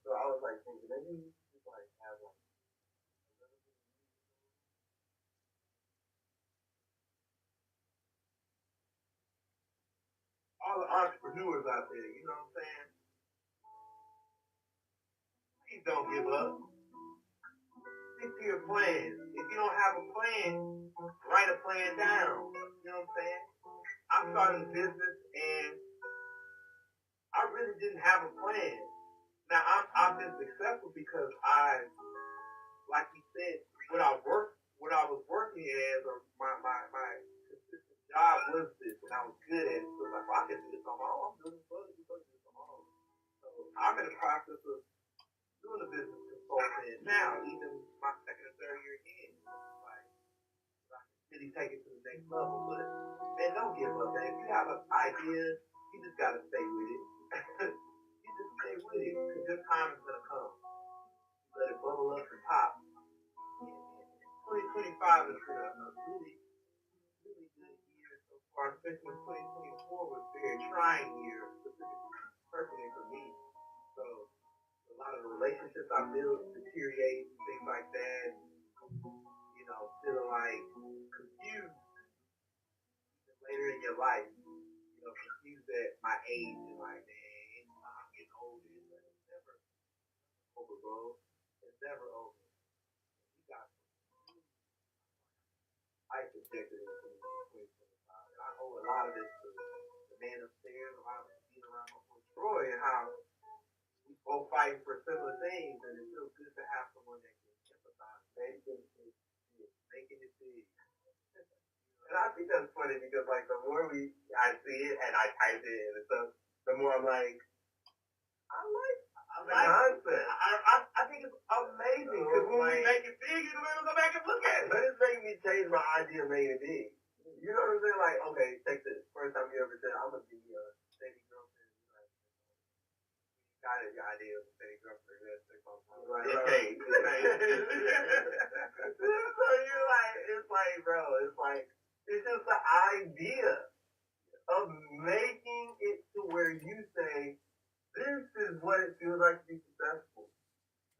So I was like thinking, maybe we just like have like all the entrepreneurs out there. You know what I'm saying? Please don't give up. Stick to your plan. If you don't have a plan, write a plan down. You know what I'm saying? I started a business and I really didn't have a plan. Now I've been successful because like you said, what I was working as, or my consistent job was this, and I was good at it. So like, well, I can do this on my own. I'm doing this for other people. I can do this on my own. So I'm in the process of doing a business consultant now, even my second or third year in. Like, really take it to the next level. But man, don't give up, man. If you have an idea, you just gotta stay with it. You just stay with it. Because your time is gonna come. Let it bubble up and pop. 2025 has been a really, really good year so far, especially 2024 was a very trying year, personally for me. So a lot of the relationships I built deteriorate and things like that. You know, feeling like confused later in your life. You know, confused at my age and like, man, I'm getting older. It's never over, bro. It's never over. You got life projected in 2025. And I owe a lot of this to the man upstairs, a lot of it being around my boy Troy, and how we both fighting for similar things, and it feels good to have someone that can empathize, making it big. And I think that's funny because like the more I see it and I type it and stuff, the more I'm like, I like concept. I think it's amazing because when we make it big, you're gonna go back and look at it. But it's making me change my idea of making it big. You know what I'm saying? Like, okay, take this. First time you ever said, I'm gonna be a steady girlfriend. Like, got it, your idea of a steady girlfriend. That's the right, right. It changed. So you're like, it's like, bro, it's just the idea of making it to where you say, this is what it feels like to be successful.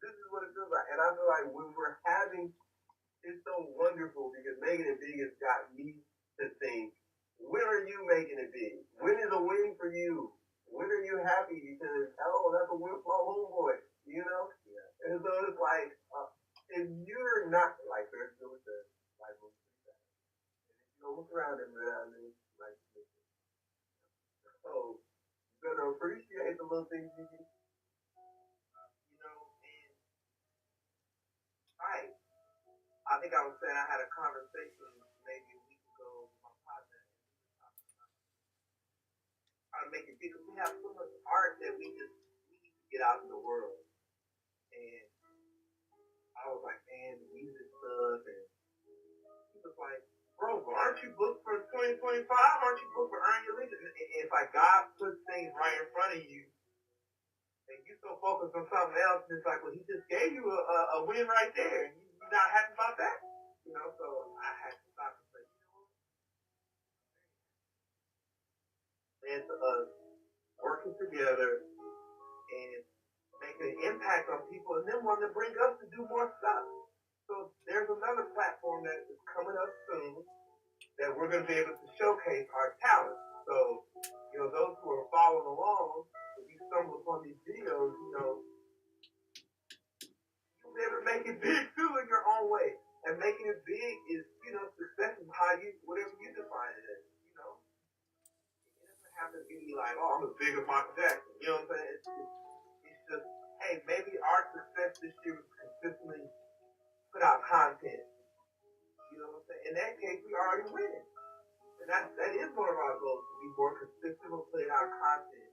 This is what it feels like. And I feel like when we're having, it's so wonderful because making it big has got me to think, when are you making it big? When is a win for you? When are you happy? Because, oh, that's a win for my homeboy, you know? Yeah. And so it's like, if you're not, like there's still with the like, and if you don't look around and like, so you're going to appreciate the little things you do. I think I was saying I had a conversation maybe a week ago with my partner. How to make it because we have so much art that we need to get out in the world. And I was like, man, the music stuff, and he was like, bro, aren't you booked for 2025? Aren't you booked for Earn Your Legion? And it's like God puts things right in front of you, and you so focused on something else, and it's like, well, he just gave you a win right there, and you're not happy about that, you know? So I had to stop and say, you know what? And us working together and making an impact on people, and then wanting to bring us to do more stuff. So there's another platform that is coming up soon that we're going to be able to showcase our talent. So, you know, those who are following along, if you stumble upon these videos, you know, you'll be able to make it big too in your own way. And making it big is, you know, success is how you, whatever you define it as, you know. It doesn't have to be like, oh, I'm as big as Michael Jackson. You know what I'm saying? It's just, hey, maybe our success this year was consistently put out content. You know what I'm saying? In that case, we already winning. And that is one of our goals, to be more consistent with putting out content.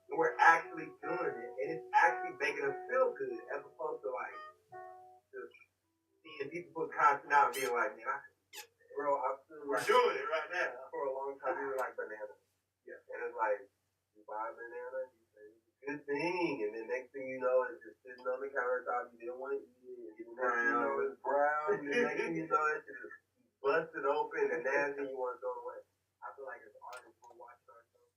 And we're actually doing it. And it's actually making us feel good as opposed to like just seeing people put content out and being like, man, bro, we're doing it right now. For a long time, we were like bananas. Yeah. And it's like, you buy a banana, you say, it's a good thing. And then next thing you know, it's just sitting on the countertop. You didn't want to eat it. And next thing you know, it's brown. And the next thing you know, it's just busted open and nasty. You want to throw it away. I feel like as artists, we're watching ourselves.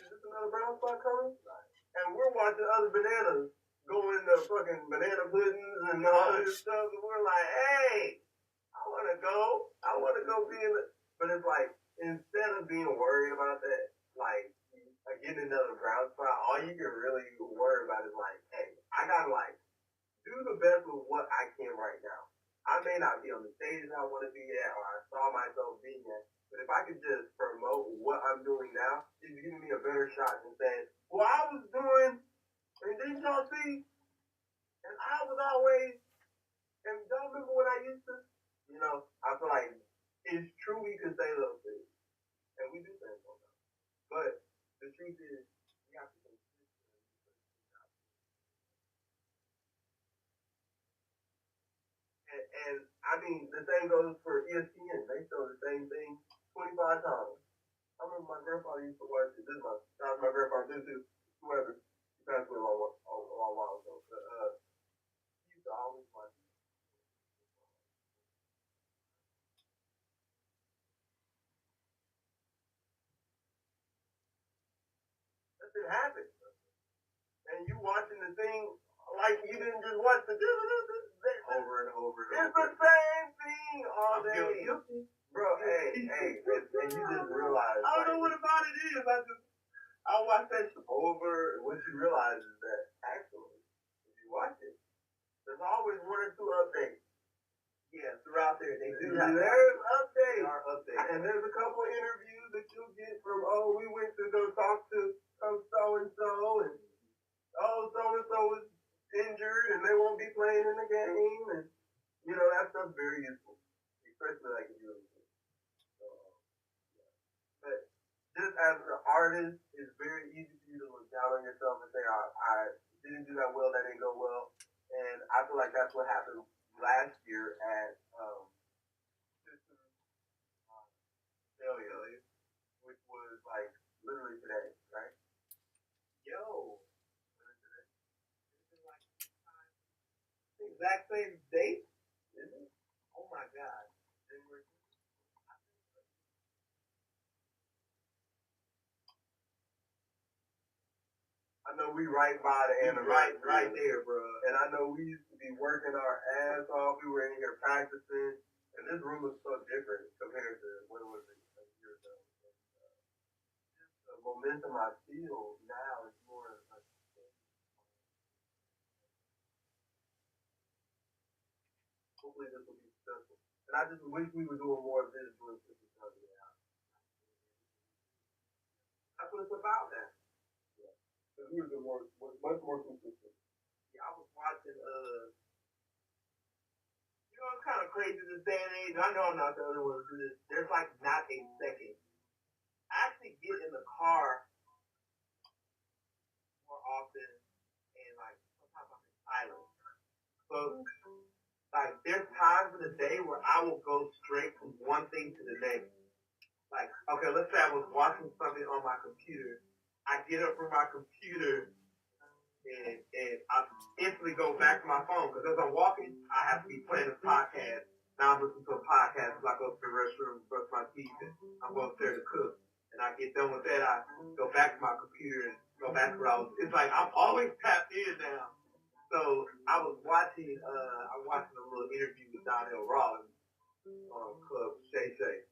Is this another brown spot coming? And we're watching other bananas go into fucking banana puddings and all this stuff. And we're like, hey, I want to go. I want to go be in the... But it's like, instead of being worried about that, like getting another brown spot, all you can really worry about is like, hey, I got to like do the best with what I can right now. I may not be on the stage I want to be at, or I saw myself being at, but if I could just promote what I'm doing now, it's giving me a better shot than saying, well, I was doing, and didn't y'all see, and I was always, and don't remember when I used to, you know, I feel like it's true we can say those things, and we do things sometimes, but the truth is, we have to be and I mean, the same goes for ESPN. They show the same thing 25 times. I remember my grandfather used to watch it. This is my grandfather, this is whoever. He passed away a long while ago. But he used to always watch it. That shit happened. And you watching the thing like you didn't just watch the over and over and over. It's the same thing all day. Bro, hey, and you just realize. I don't know what about it is. I watch that shit over, and what you realize is that actually, if you watch it, there's always one or two updates. Yeah, throughout there, they do have. There's updates. There are updates. And there's a couple interviews that you'll get from, oh, we went to go talk to so-and-so, and oh, so-and-so was injured, and they won't be playing in the game, and, you know, that stuff's very useful, especially like if you're so, but just as an artist, it's very easy for you to look down on yourself and say, I didn't do that well, that didn't go well. And I feel like that's what happened last year at Failure, which was like literally today, right? Yo, exact same date, isn't it? Oh my God. I know we right by the end, right there, bro. And I know we used to be working our ass off. We were in here practicing, and this room is so different compared to what it was a year ago. The momentum I feel now is more like, hopefully this will be successful. And I just wish we were doing more of this doing this because that's what it's about now. Yeah. Because we were doing much more consistent. Yeah, I was watching know, it's kind of crazy this day and age. I know I'm not the only one to do this. There's like not a second. I actually get in the car more often and like sometimes I'm in silence. So like there's times in the day where I will go straight from one thing to the next. Like, okay, let's say I was watching something on my computer. I get up from my computer and I instantly go back to my phone because as I'm walking, I have to be playing a podcast. Now I'm listening to a podcast as I go to the restroom, brush my teeth, and I'm going upstairs to cook. And I get done with that, I go back to my computer and go back to where I was. It's like I'm always tapped in now. So I was watching, I'm watching a little interview with Donnell Rollins on Club Shay Shay.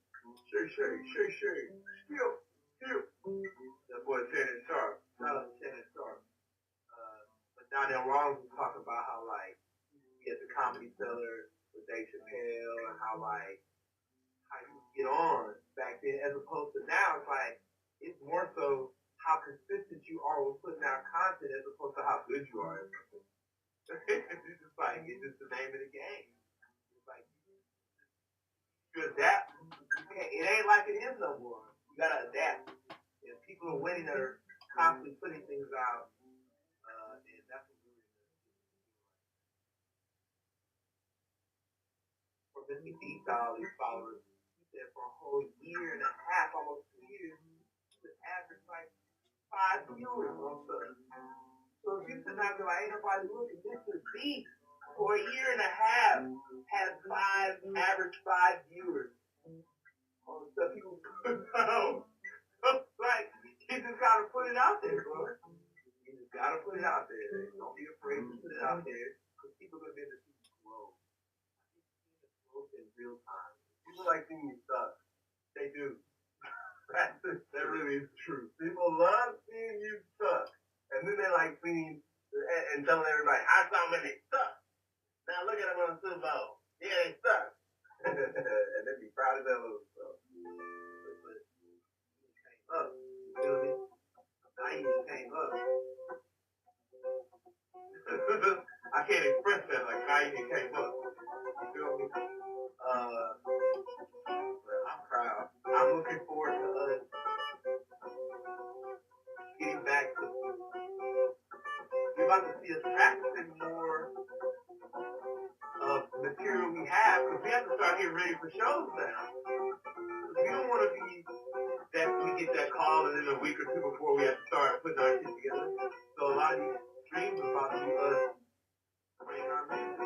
Shay. Still. That boy Shannon Sharp. Shout out to Shannon Sharp. But Donnell Rollins was talking about how, like, he had the Comedy Cellar with Dave Chappelle and how, like, how you get on back then as opposed to now. It's like, it's more so how consistent you are with putting out content as opposed to how good you are. It's just like, it's just the name of the game. It's like, you adapt. It ain't like it is no more. You gotta adapt. And people are winning that are constantly putting things out. And that's what we're doing. For Mr. Beast, all these followers, he said for a whole year and a half, almost 2 years, he would average like 5 viewers on stuff. So if you sit down and be like, ain't nobody looking, Mr. Beast for a year and a half has average 5 viewers on the stuff he was putting out. Like, you just gotta put it out there, bro. You just gotta put it out there. Don't be afraid to put it out there, because people are going to see you grow. Growth in real time. People like seeing you suck. They do. That really is true. People love seeing you suck. And then they like seeing and telling everybody, I saw when they suck. Now look at them on the Super Bowl. Yeah, they suck. And they be proud of that little stuff. Up. You feel me? I even came up. I can't express that like I even came up. You feel me? I'm proud. I'm looking forward to us getting back to. You're about to see us practicing more of the material we have because we have to start getting ready for shows now. We don't want to be that we get that call and then a week or two before we have to start putting our shit together. So a lot of these streams are about to be us playing our music,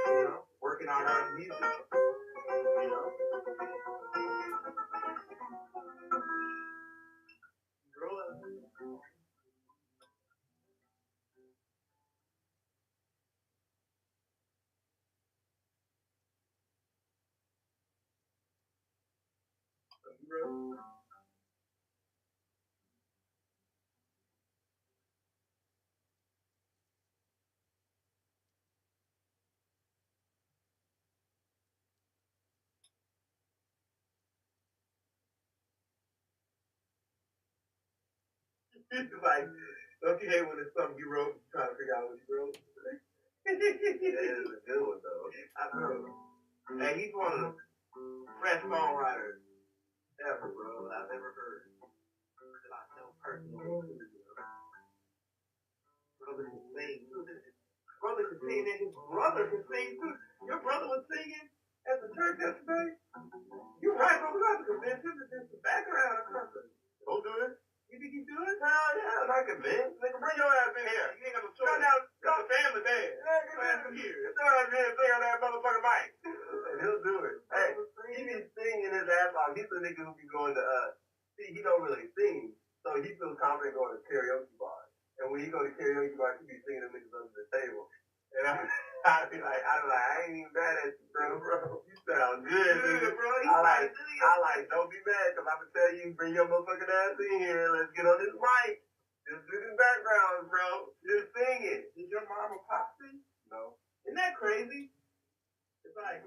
you know, working on our music, you know. Grow up. It's like, don't you hate when it's something you wrote and you're trying to figure out what you wrote? That is a good one, though. I know. Hey, he's one of the best songwriters ever, bro. I've ever heard. That I know personally. Brother can sing, too. Brother can sing, and his brother can sing, too. Your brother was singing at the church yesterday? You're right, bro. We got to convince him that there's the background or something. Don't do it. You think he's doing it? Hell yeah, I'm not convinced. Nigga, bring your ass in here. You ain't got no choice. Come down, come to family band. Yeah, get your ass in here. Get your ass in here and sing on that motherfucking mic. And he'll do it. Hey, he be singing his ass off. He's the nigga who be going to, see, he don't really sing, so he feels confident going to karaoke bars. And when he go to karaoke bars, he be singing them niggas under the table. And I'd be like, I ain't even mad at you, bro. You sound good, nigga. Bro. I like, don't be mad, because I'm going to tell you, bring your motherfucking ass in here. Let's get on this mic. Just do this background, bro. Just sing it. Did your mom or pop sing? No. Isn't that crazy? It's like,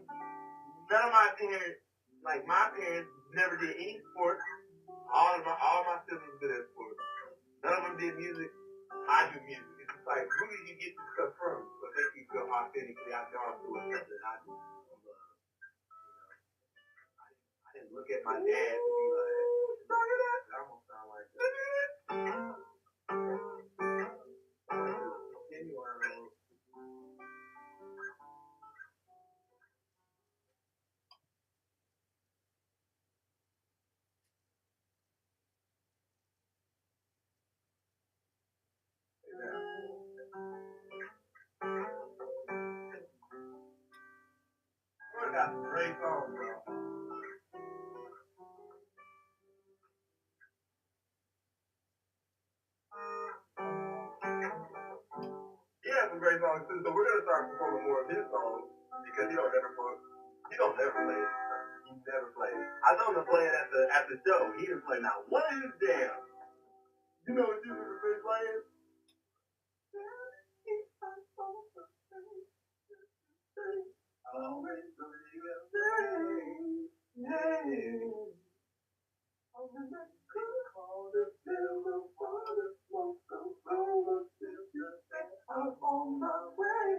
none of my parents, like my parents never did any sports. All my siblings did that sport. None of them did music. I do music. It's like, who did you get this stuff from? But they can feel authentically. I know I'm doing something I do. my dad to be like, don't hear that? That almost sound like that. We got some great songs, bro. He has some great songs too, so we're gonna start performing more of his songs because he don't never play it. He never play it. I told him to play it at the show. He didn't play now one of his jams. You know what you would have been playing? Always believe in I'm on my way.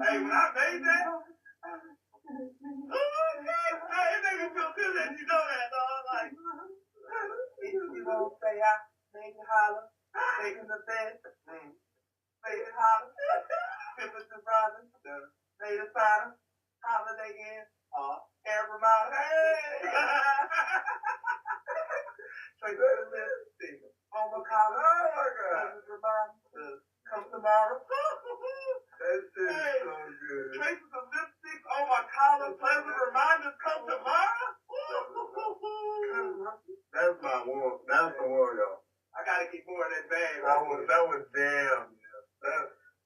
Hey, when I made that, oh shit! Hey, it made me feel good that you know that, dog. Like, you won't say I made you holler, taking the bed, made it holler, Pippin and Robin, made a sign, Holiday Inn, every mile, hey! Straight to the list, on my collar, oh my God, come tomorrow. That shit is so good. Traces of lipstick on my collar, pleasant reminders come tomorrow. That's my one. That's the one, y'all. I gotta keep more of that bag. That was damn.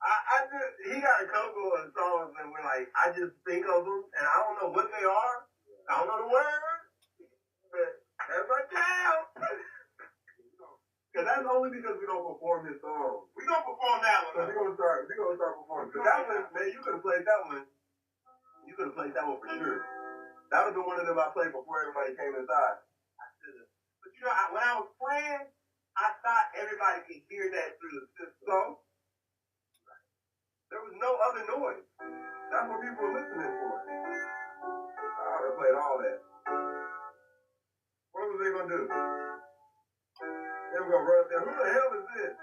I just, he got a couple of songs and we're like, I just think of them and I don't know what they are. I don't know the words, but that's my town. Cause that's only because we don't perform his song. We gonna perform that one. So we gonna start performing. Cause that one, man, you could have played that one. You could have played that one for sure. That would have been one of them I played before everybody came inside. I should have. But you know, when I was playing, I thought everybody could hear that through the system. So there was no other noise. That's what people were listening for. I would have played all that. What was they gonna do? They were gonna run up there. Who the hell is this?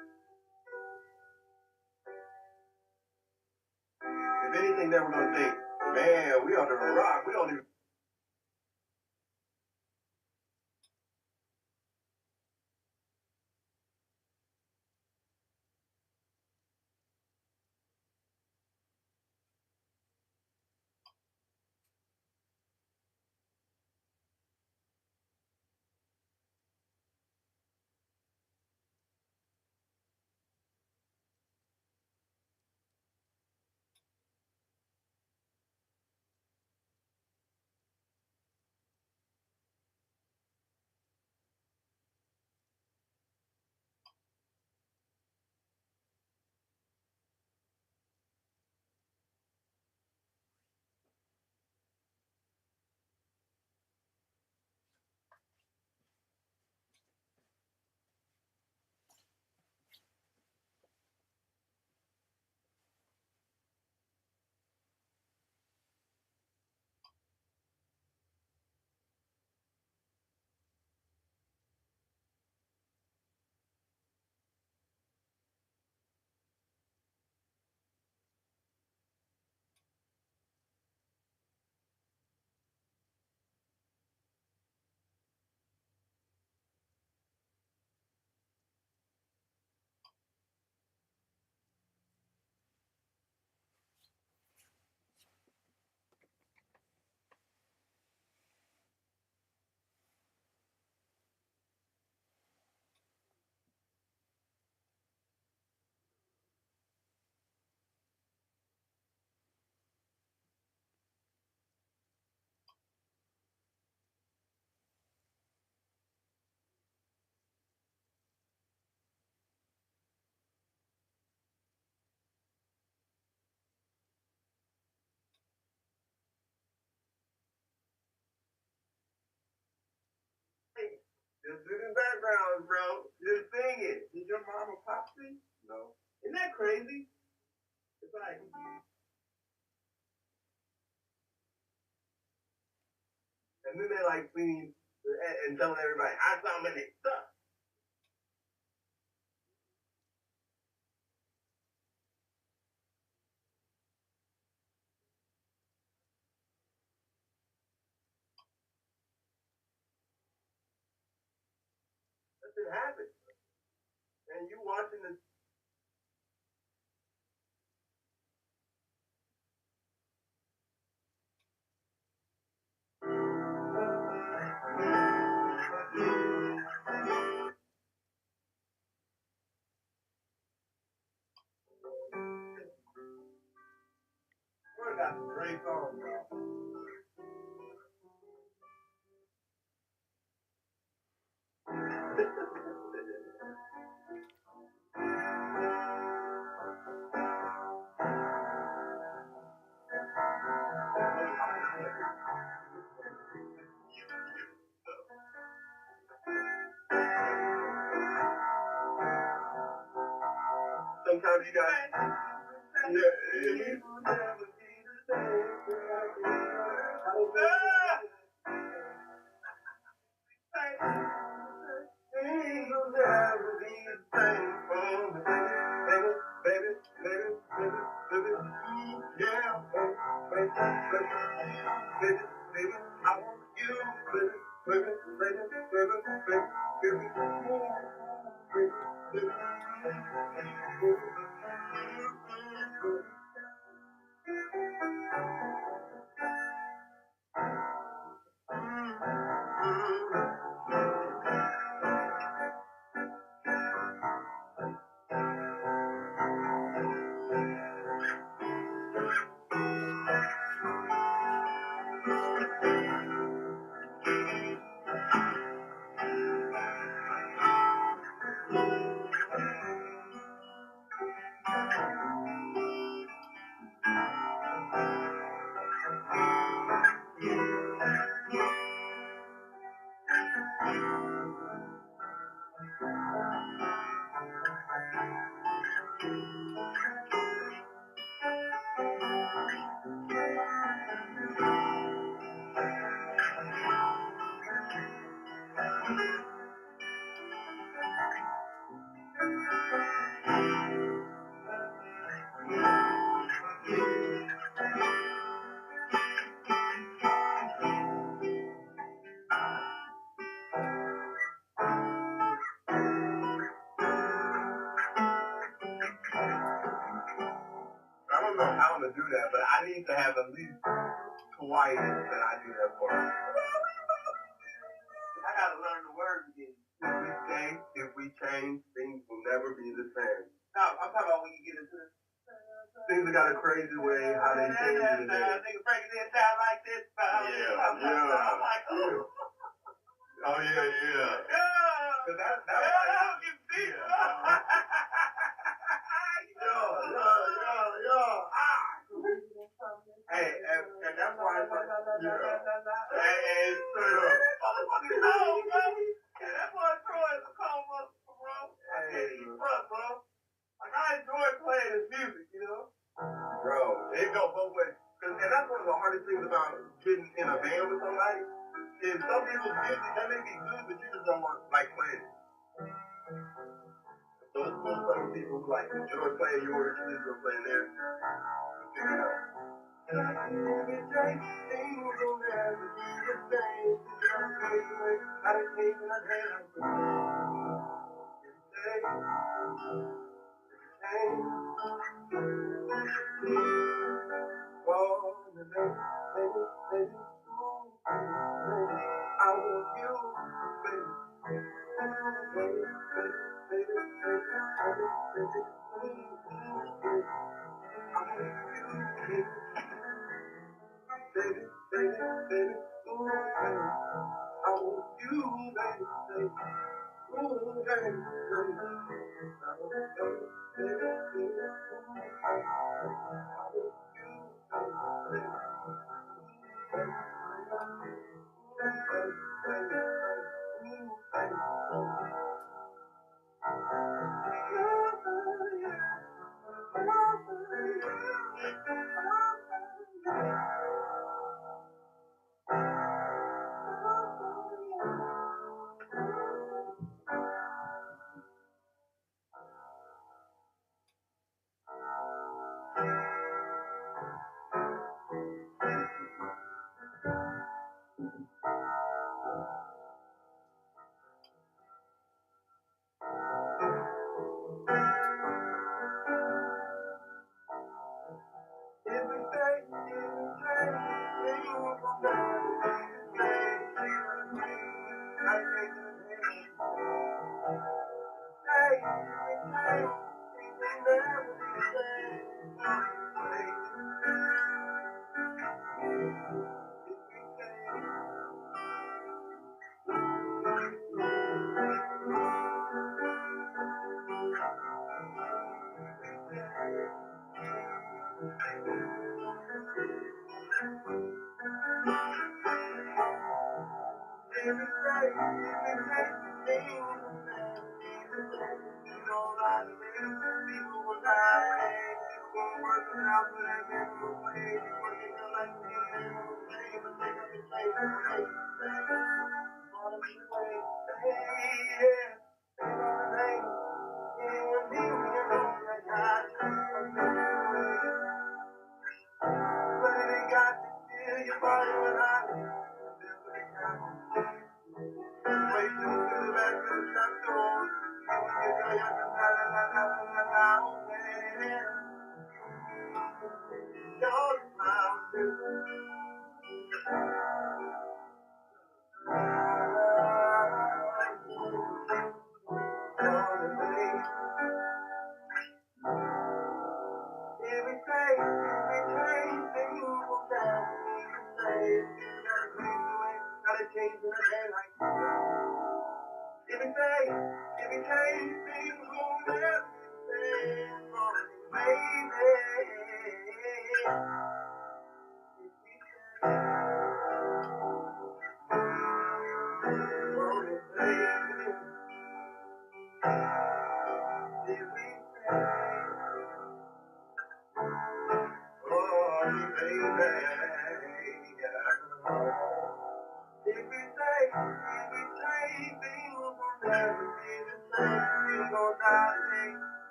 If anything, they were gonna think, man, we under a rock. We don't even. Just do the background, bro. Just sing it. Did your mama pop sing? No. Isn't that crazy? It's like, and then they like cleaning and telling everybody, I saw them in their stuff. That shit happens. And you watching this. We got some great songs, bro. Sometimes you guys, I don't know how to do that, but I need to have at least twice that I do that for. I gotta learn the words again. If we change, things will never be the same. No, I'm talking about when you get into this. Things have got a crazy way how they change it today. Niggas breaking it down like this. Yeah. I'm like, oh. Oh, yeah. Yeah. That's how you see it. Hey, and that's why it's like, hey, straight up. Motherfucking cold, bro. Yeah, that boy Troy is a cold motherfucker, bro. I can't even front, bro. Like, I enjoy playing his music, you know? Bro, it go both ways. And that's one of the hardest things about getting in a band with somebody, is some people's music, that may be good, but you just don't want, like, playing it. So it's cool some people who, like, enjoy playing yours, you just go playing theirs. Figure it out. And I can get right, things will never be the same. I'm crazy, I done changed and I dance. I want you, baby.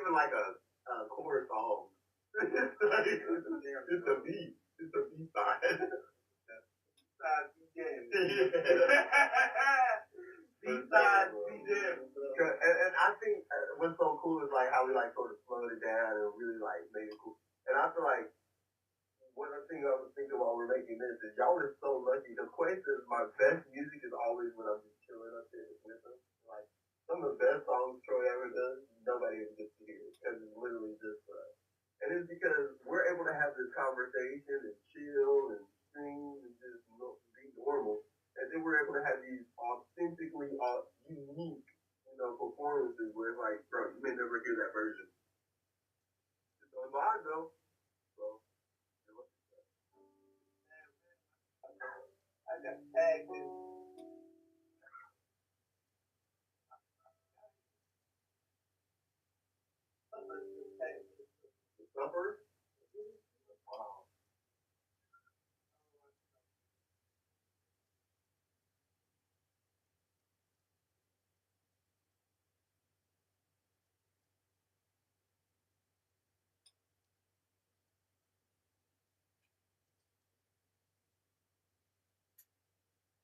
even like a chorus song. It's a beat. It's a beat side. B-side, and I think what's so cool is like how we like sort of slowed it down and really like made it cool. And I feel like one of the things I was thinking while we're making this is y'all are so lucky. The Quest is my best music is always when I'm just chilling up there with them. Like some of the best songs Troy ever does, nobody ever gets to hear it because it's literally just for us. And it's because we're able to have this conversation and chill and sing and just be normal. And then we're able to have these authentically unique, performances where it's like, bro, you may never hear that version. It's on live though. So I got tagged in. The suffers? Wow.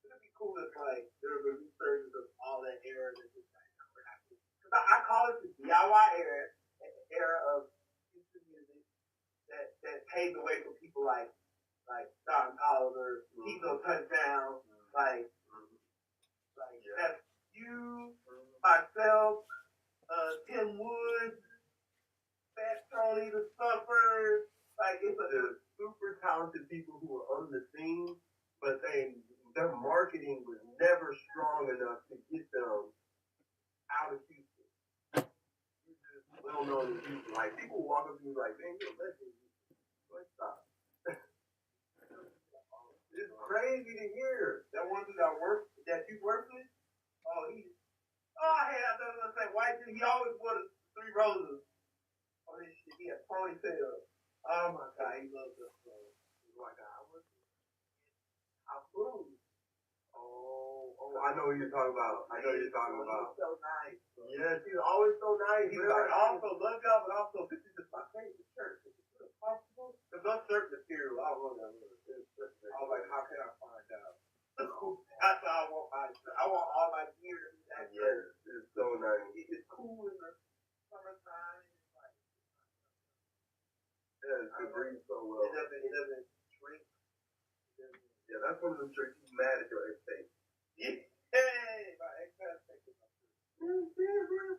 It'd be cool if like there was a resurgence of all that era that just like we're not. Because I call it the DIY era of Houston music that paved the way for people like Don Oliver, Tito Touchdown, like that's you, myself, Tim Woods, Fat Tony, the Suffers. Like it's super talented people who are on the scene, but their marketing was never strong enough to get them out of Houston. You just well known in Houston. Like people walk up to you like, man, you're a legend. Like stop. It's crazy to hear. That one dude that you worked with, oh hey, I was gonna say white dude, he always wore the 3 roses on his shit. He had ponytail. Oh my god, he loves this song. He's like, I flew. I know what you're talking about. He's so nice. Yes, he's always so nice. He's like, I also love y'all, but also this is just my favorite shirt. Is it possible? Because no shirt material, I love that. I was like, how can I find out? That's how I want my shirt. I want all my gear to be that shirt. It's so nice. It's cool in the summertime. Yeah, it breathes so well. It doesn't shrink. Yeah, that's one of the tricks. He's mad at your ex-tape. Hey, my ex-tape is up there.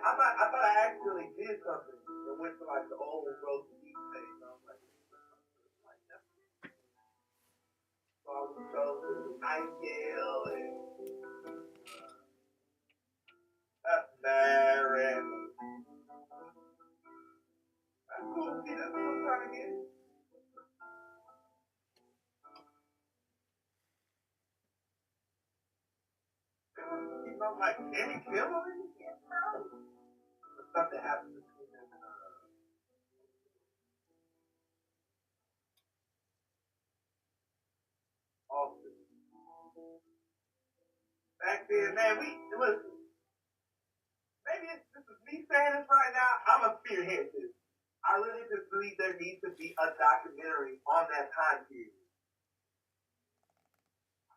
I thought I actually did something and went to like the old roast beef page. And I was like, Nightingale and Baron. That's cool. See, that's what I'm trying to get. Like Danny Kimmel in the game, bro. The stuff that happened between them and Austin. Back then, man, listen. Maybe this is me saying this right now. I'm a spearhead this. I really just believe there needs to be a documentary on that time period.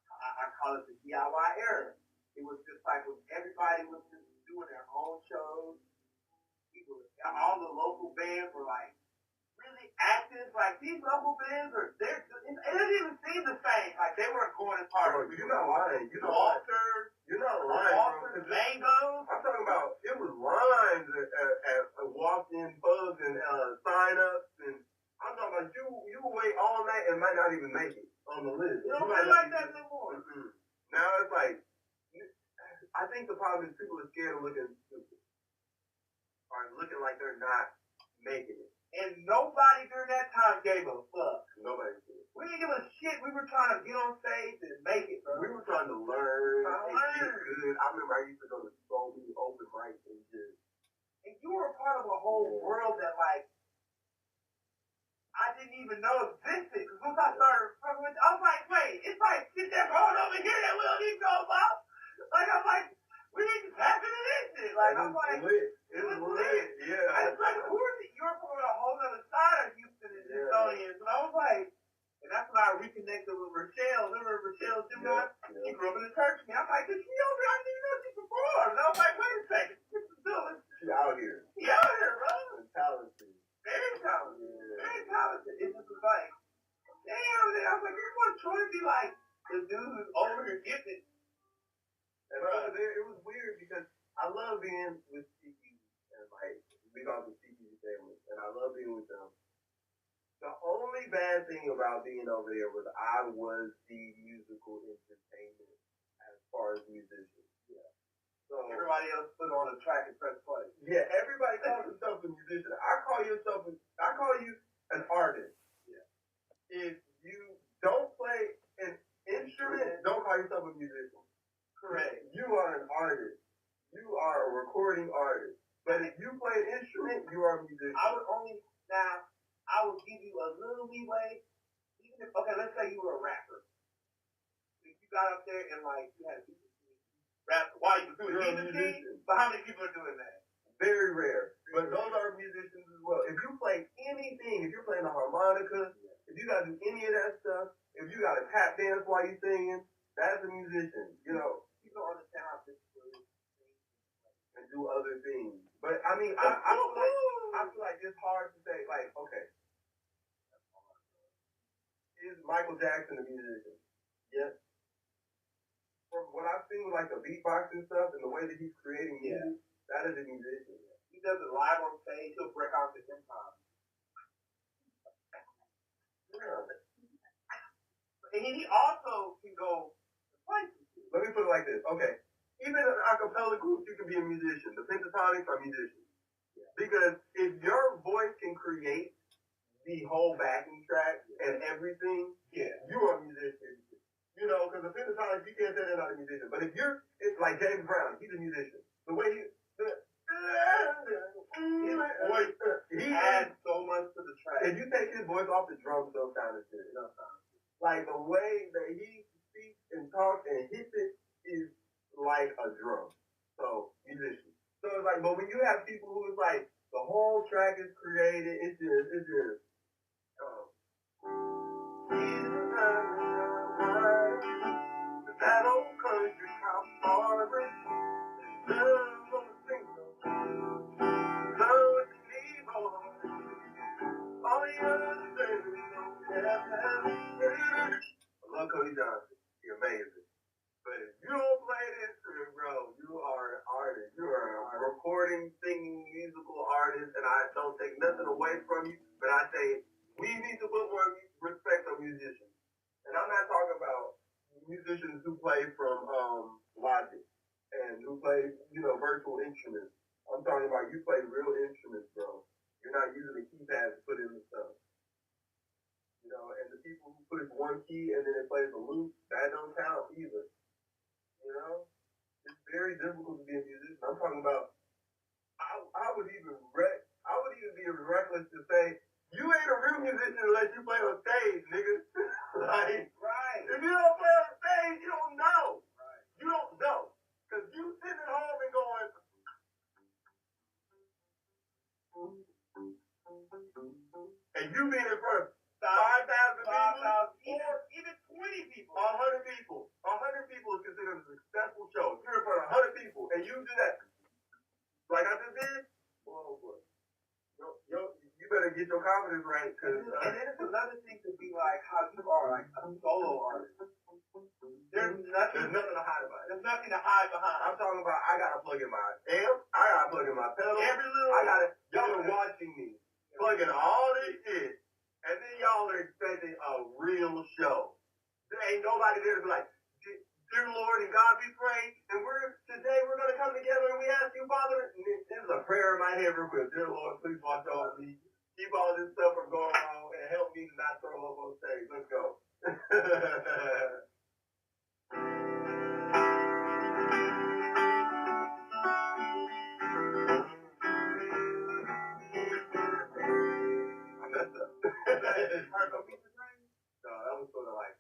I call it the DIY era. It was just like when everybody was just doing their own shows. All the local bands were like really actors, like these local bands are, it doesn't even seem the same. Like they weren't going as hard. Bro, you're not lying. Walter. You're not lying, Walter, bro. Mango. I'm talking about, it was lines at walk-in pubs and sign-ups, and I'm talking about you wait all night and might not even make it on the list. You don't feel like that no more. Now it's like, I think the problem is people are scared of looking stupid. Or looking like they're not making it. And nobody during that time gave a fuck. Nobody did. We didn't give a shit. We were trying to get on stage and make it, bro. We were trying to learn and get good. I remember I used to go to so many open mics and just... And you were a part of a whole world that, like, I didn't even know existed. Because once I started fucking with, I was like, wait, it's like shit that's going over here that we don't even know about. Like, I'm like, we need to tap into this shit. Like, I'm like, it was lit. Yeah. I was like, who is it? You're from a whole other side of Houston and Houstonians. And I was like, and that's when I reconnected with Rochelle. Remember Rochelle Jimot? Yeah. She grew up in the church. And I'm like, did she over here? I didn't even know she performed. And I was like, wait a second. What you doing? She out here. She out here, bro. And talented. Very talented. Yeah. Very talented. It just was like, damn. And I was like, you want Troy to be like the dude who's over here gifted. And it was weird because I love being with Tiki and like we call the Tiki family, and I love being with them. The only bad thing about being over there was I was the musical entertainment as far as musicians. Yeah. So everybody else put on a track and press play. Yeah, everybody calls themselves a musician. I call you an artist. Yeah. If you don't play an instrument, don't call yourself a musician. Correct. You are an artist. You are a recording artist. But if you play an instrument, you are a musician. I would give you a little leeway. Even if, okay, let's say you were a rapper. If you got up there and like you had a rap while you were doing music, but how many people are doing that? Very rare. But those are musicians as well. If you play anything, if you're playing a harmonica, if you gotta do any of that stuff, if you gotta tap dance while you're singing, that's a musician. You know. You don't understand how this is and do other things. But I mean, I feel like it's hard to say, like, okay, is Michael Jackson a musician? Yes. From what I've seen with like the beatboxing stuff and the way that he's creating music, that is a musician. He does it live on stage, he'll break out the improv. Yeah. And he also can go places. Let me put it like this. Okay. Even in a cappella group, you can be a musician. The pentatonics are musicians. Yeah. Because if your voice can create the whole backing track and everything, you are a musician. You know, because the pentatonics, you can't say they're not a musician. But if it's like James Brown, he's a musician. The way his voice, he adds so much to the track. If you take his voice off the drums, don't sound as good. Like the way that he speaks and talks and hits it is like a drum. So, musician. So it's like, but when you have people who is like, the whole track is created, it's just, that old country come forward, love on the single, love with the evil, all the other things don't care. I love Cody Johnson. He's amazing. But if you don't play an instrument, bro, you are an artist. You are a recording, singing, musical artist, and I don't take nothing away from you, but I say we need to put more respect on musicians. And I'm not talking about musicians who play from Logic and who play, virtual instruments. I'm talking about you play real instruments, bro. You're not using a keypad to put in the stuff. And the people who put one key and then it plays a loop, that don't count either. It's very difficult to be a musician. I'm talking about, I would even be reckless to say, you ain't a real musician unless you play on stage, nigga. Like, right. If you don't play on stage, you don't know. Right. You don't know. Because you sitting at home and going, and you being in front of 5,000 people, even 20 people, 100 people. 100 people is considered a successful show. If you're in front of 100 people and you do that, like I just did, well, you better get your confidence right. And then it's another thing to be like how you are, like a solo artist. There's nothing to hide about. There's nothing to hide behind. I'm talking about I gotta plug in my amp, I gotta plug in my pedal. Y'all are watching me plugging all this shit, and then y'all are expecting a real show. There ain't nobody there to be like, dear Lord and God be praised, and today we're gonna come together and we ask you, Father. And this is a prayer in my head real quick. Dear Lord, please watch over me. Keep all this stuff from going wrong and help me to not throw up on stage. Let's go. I messed up. No, that was sort of like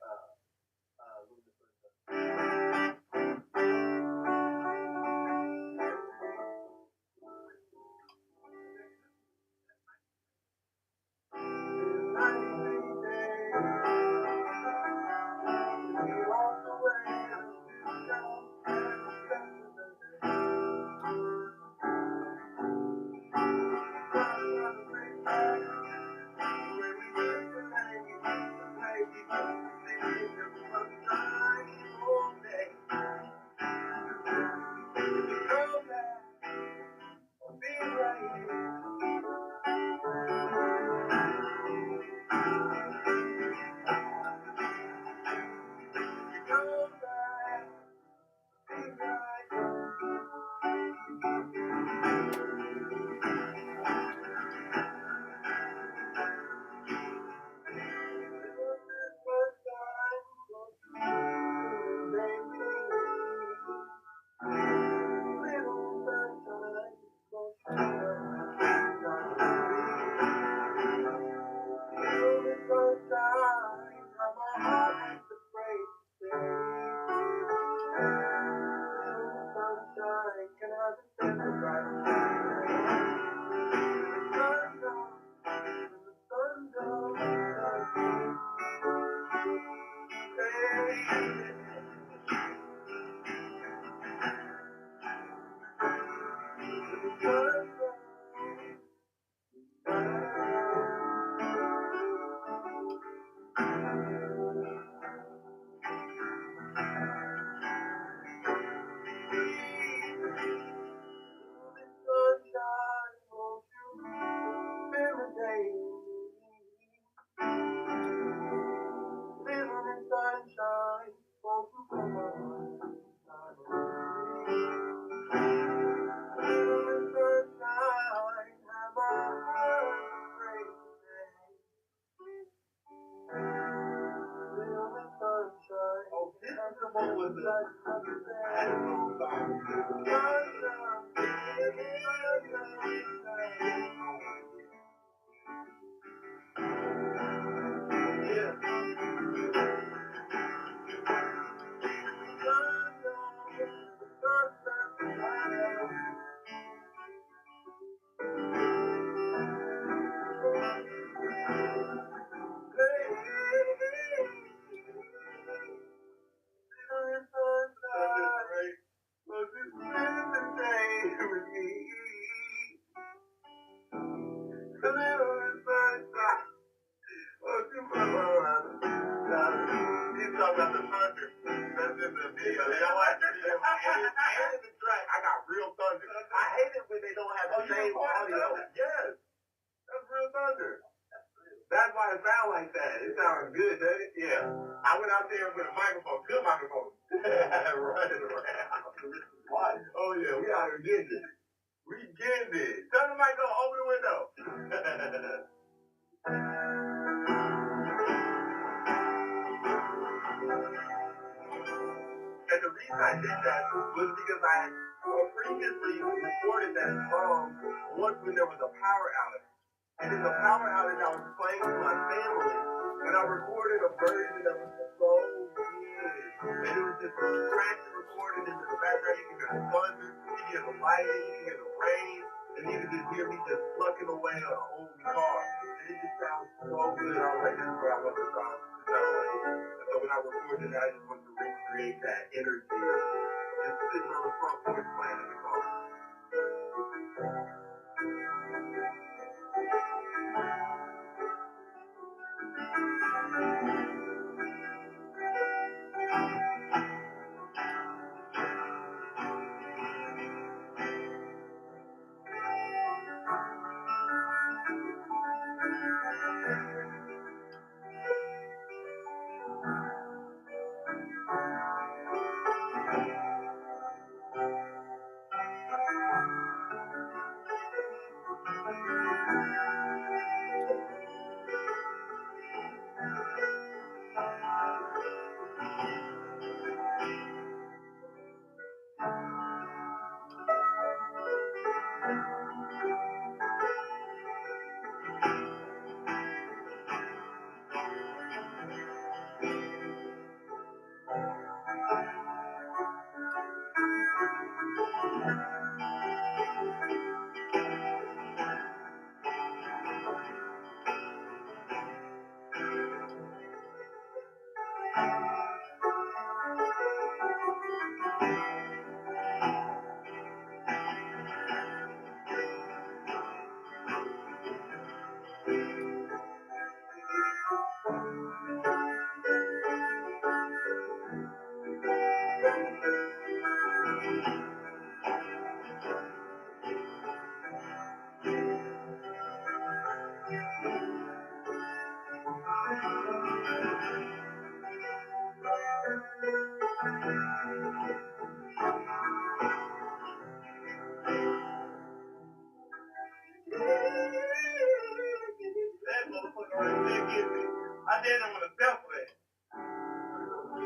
That motherfucker already said give me. I didn't want to sample that.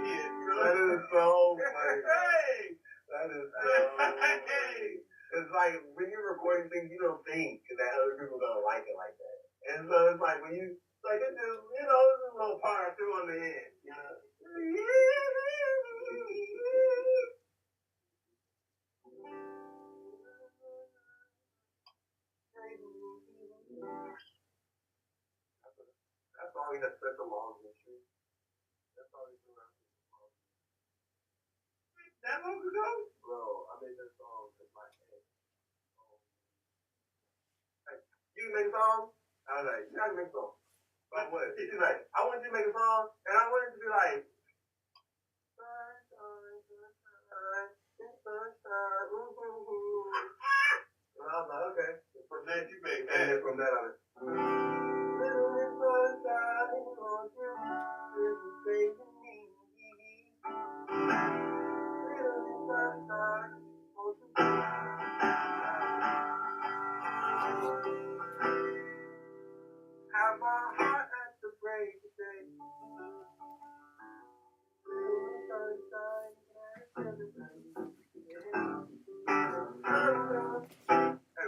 Yeah, that is so funny. Hey! That is so funny. It's like when you're recording things, you don't think that other people are gonna like it like that. And so it's like when you like it's just it's a little part or two on the end, you know. That song has such a long history. That song is been around since long. That long ago? Bro, I made that song with my ex. Like, you make a song? I was like, you gotta make a song. But what? She's like, I want you to make a song, and I want it to be like, and I was like, okay. From that you make And then from that on it. Have my heart at the break today.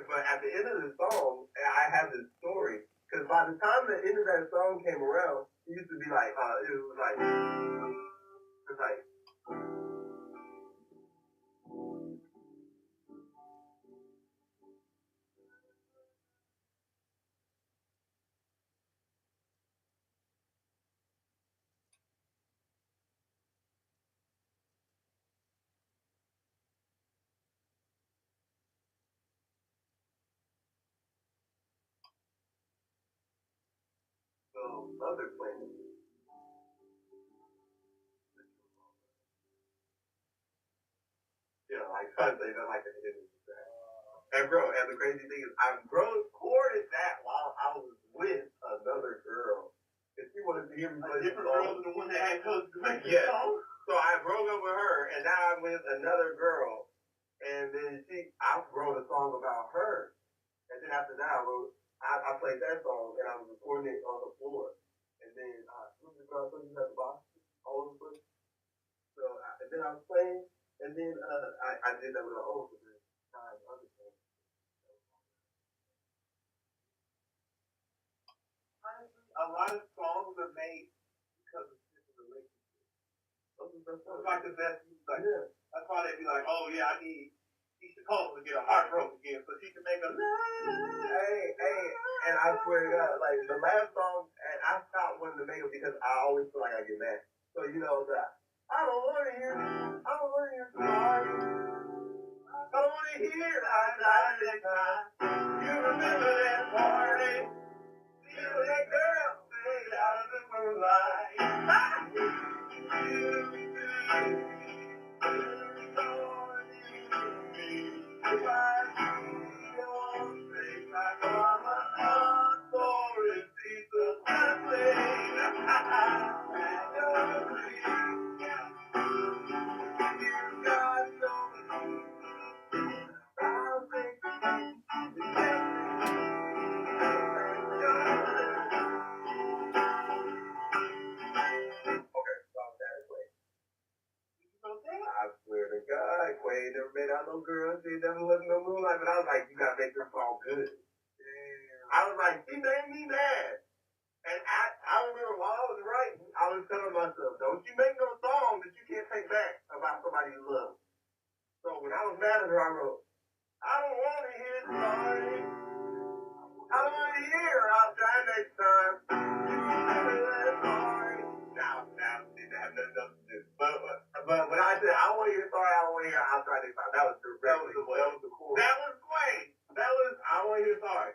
But at the end of the song, I have this story. Because by the time the end of that song came around, it used to be like, it's like, other planet. You know, like Sunday, they're like an end of the track. And bro, and the crazy thing is, I recorded that while I was with another girl. And she wanted to hear me play different girl than the one that had coached to make the Yes. song? So I broke up with her, and now I'm with another girl. And then I wrote a song about her. And then after that, I played that song, and I was recording it on the floor. And then, what's the girl you had the box all over the place? So, and then I was playing, and then I did that with her own, but then other things. Honestly, a lot of songs are made because of different relationships. It's like the best music. Like, Yeah. That's why they be like, oh yeah, she's supposed to get a heart broken again so she can make a Hey, and I swear to God, like the last song, and I stopped wanting to make it because I always feel like I get mad. So you know that I don't want to hear sorry. I don't want to hear I died next time. You remember that party? You and that girl stayed out of the moonlight. I swear to God, Quay never made out no girl. She never wasn't no moonlight, but I was like, you gotta make this song good. Damn. I was like, she made me mad. And I remember while I was writing, I was telling myself, don't you make no song that you can't take back about somebody you love. So when I was mad at her, I wrote, I don't want to hear sorry. I don't want to hear I'll try next time. You remember that sorry. Now, it had nothing else to do. But when I said, I want to hear sorry, I don't want to hear I'll try next time, that was the core. That was Quay. That was, I want to hear sorry.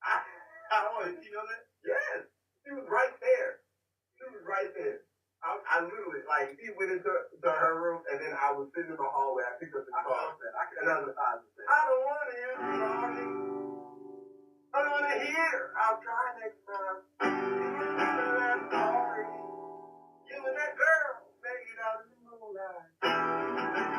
I want to, you know that? Yes. She was right there. She was right there. I literally, like, she went into her room, and then I was sitting in the hallway. I picked up the car. And I was I don't want to hear sorry. I don't want to hear. I'll try next time. You remember that story? You and that girl made it out of the moonlight.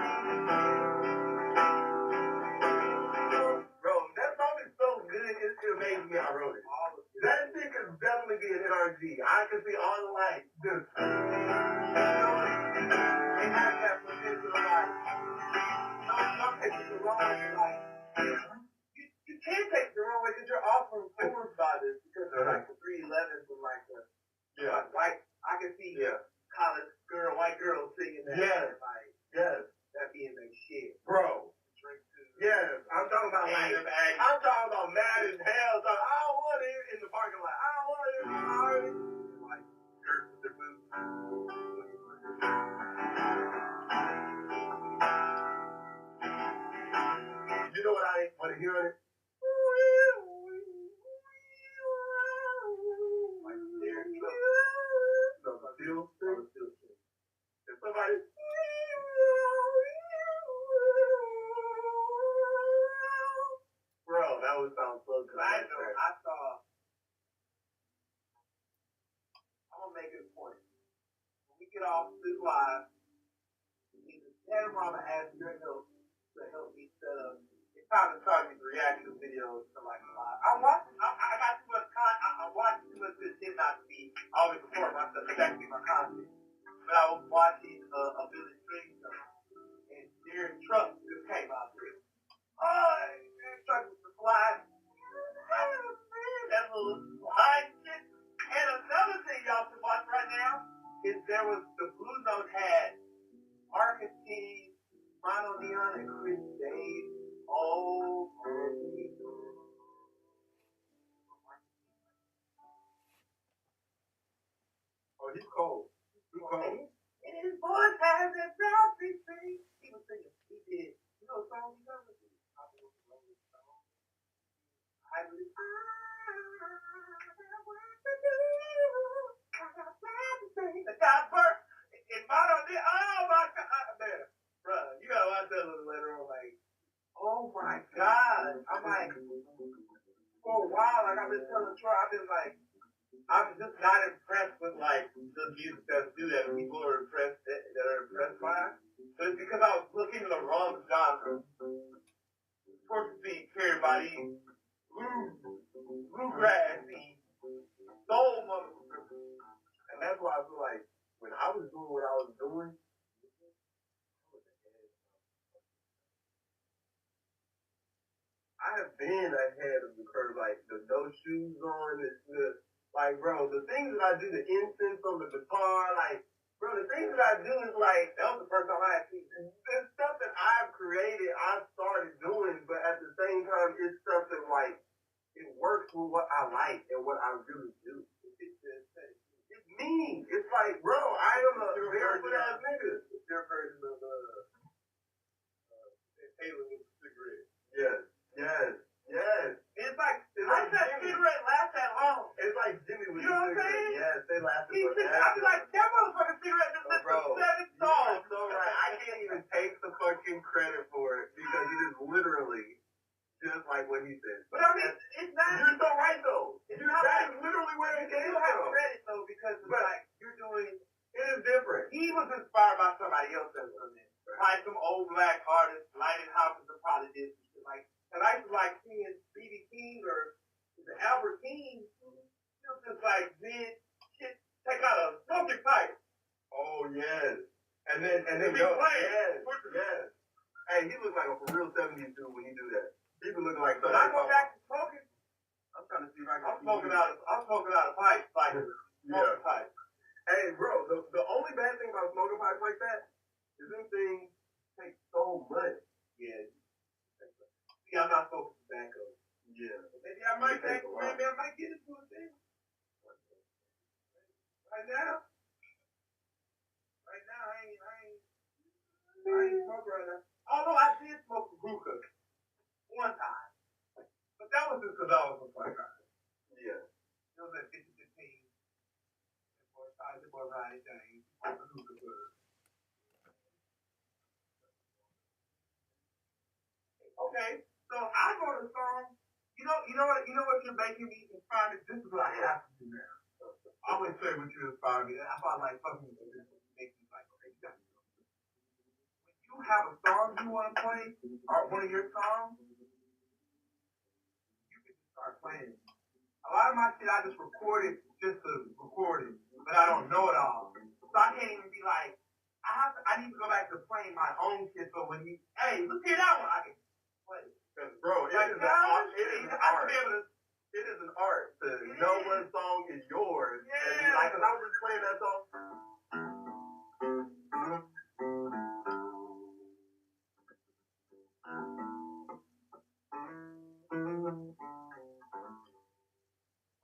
RG. I can see all the lights. Just, you know, they have that potential light. Some take the wrong way. You can't take the wrong way because you're often influenced by this because they're like the 311 from like the white. I can see college girl, white girl singing that. Yes. Like, yes. That being their shit. Bro. Yes. I'm talking about like, I'm talking about mad as hell. So I don't want to hear in the parking lot. I don't want to hear sorry. Like, skirts with their boots. You know what I want to hear on it? Like, there, no, still. If somebody, bro, that would sound so good. I know. I saw. I'm gonna make it a point. When we get off this live, Santa Mama asked your help to help me set up. It's time to start these reaction videos to like live. I got too much I watched too much of this shit not to be always before myself. It's actually my content. But I was watching a Billy String show, and Darren Truck just came out there. Oh, Darren Truck was the fly. That little high shit. And another thing y'all should watch right now is there was the Blue Note had Arcantine, Mono Neon, and Chris Dave. Oh, he's cold. He's cold. And his voice has that bouncy thing. He was singing. He did. You know what song he covered? I believe. The top part. And Mono Neon. Oh my God, man. Bruh, you gotta watch that a little later on. Like, oh my God. I'm like, for a while, like I've been telling Troy, I've been like, I'm just not impressed with like the music that do that. People are impressed that are impressed by. So it's because I was looking in the wrong genre. It's supposed to be carried by these bluegrassy soul motherfuckers. And that's why I feel like when I was doing what I was doing, I have been ahead of the curve, like the no shoes on, like bro, the things that I do, the incense on the guitar, like bro, the things that I do is like that was the first time I actually this stuff that I've created, I've started doing, but at the same time, it's stuff that like it works with what I like and what I really do. It's me. It's like, bro, I am a barefoot ass nigga. It's your version of Taylor with a cigarette. Yes. It's like that cigarette lasts that long. It's like Jimmy with the cigarette. You know what I'm saying? Yes, they last forever. I be like, that motherfucking cigarette just lit for 7 songs. You're so right. I can't even take the fucking credit for it because it is literally just like what he said. But I mean, it's not. You're so right though. That is literally where it came from. You have credit though because it's like you're doing. It is different. He was inspired by somebody else that was on it. Like some old black artist, lighting houses and probably did some shit like. And I used to like seeing B.B. King or the Albert King. He was just like did shit. Take out a smoking pipe. Oh yes. And then go. Yes. Hey, he looked like a for real 70s dude when he do that. He was looking like something. When I go back to smoking, I'm trying to see if I can. I'm smoking out a pipe, like smoking pipe. Hey, bro, the only bad thing about smoking pipes like that is them things take so much. Yeah. See, I'm not smoking tobacco. Yeah. Maybe I might get into it then. Right now, I ain't smoking right now. Although I did smoke a hookah one time. But that was just because I was a black guy. Yeah. It was at 50-15. It was right thing. Okay, so I go to the song. You know what you're making me inspire me? This is what I have to do now. I wouldn't say what you inspire me. I thought like fucking make me like okay, when you have a song you want to play or one of your songs, you can just start playing. A lot of my shit I just recorded just to record it, but I don't know it all. So I can't even be like, I need to go back to playing my own shit. So when hey, let's hear that one, I can play. Because bro, it is an art to know what song is yours. Yeah. And like, cause I was just playing that song.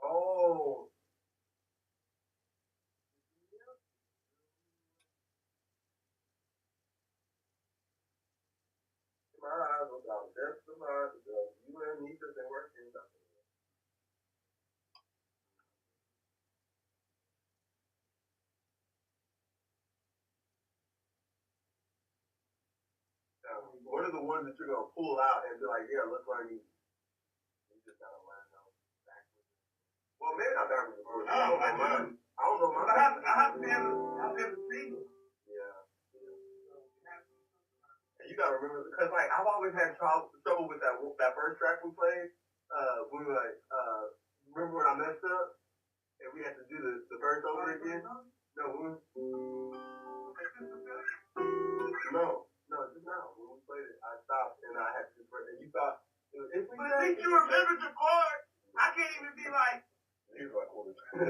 Oh. My eyes about just the mind ago. You and me just been working nothing. What are the ones that you're gonna pull out and be like, yeah, look what I need? You just gotta learn how backwards. Well, maybe not backwards. I don't know. I have to be able to sing. Yeah. And you gotta remember, because like I've always had trouble with that first track we played. We were like, remember when I messed up and we had to do the verse over again? No, just now when we played it, I stopped and I had to. And you thought, if we think you remembered the chord, I can't even be like. Here's my chords. I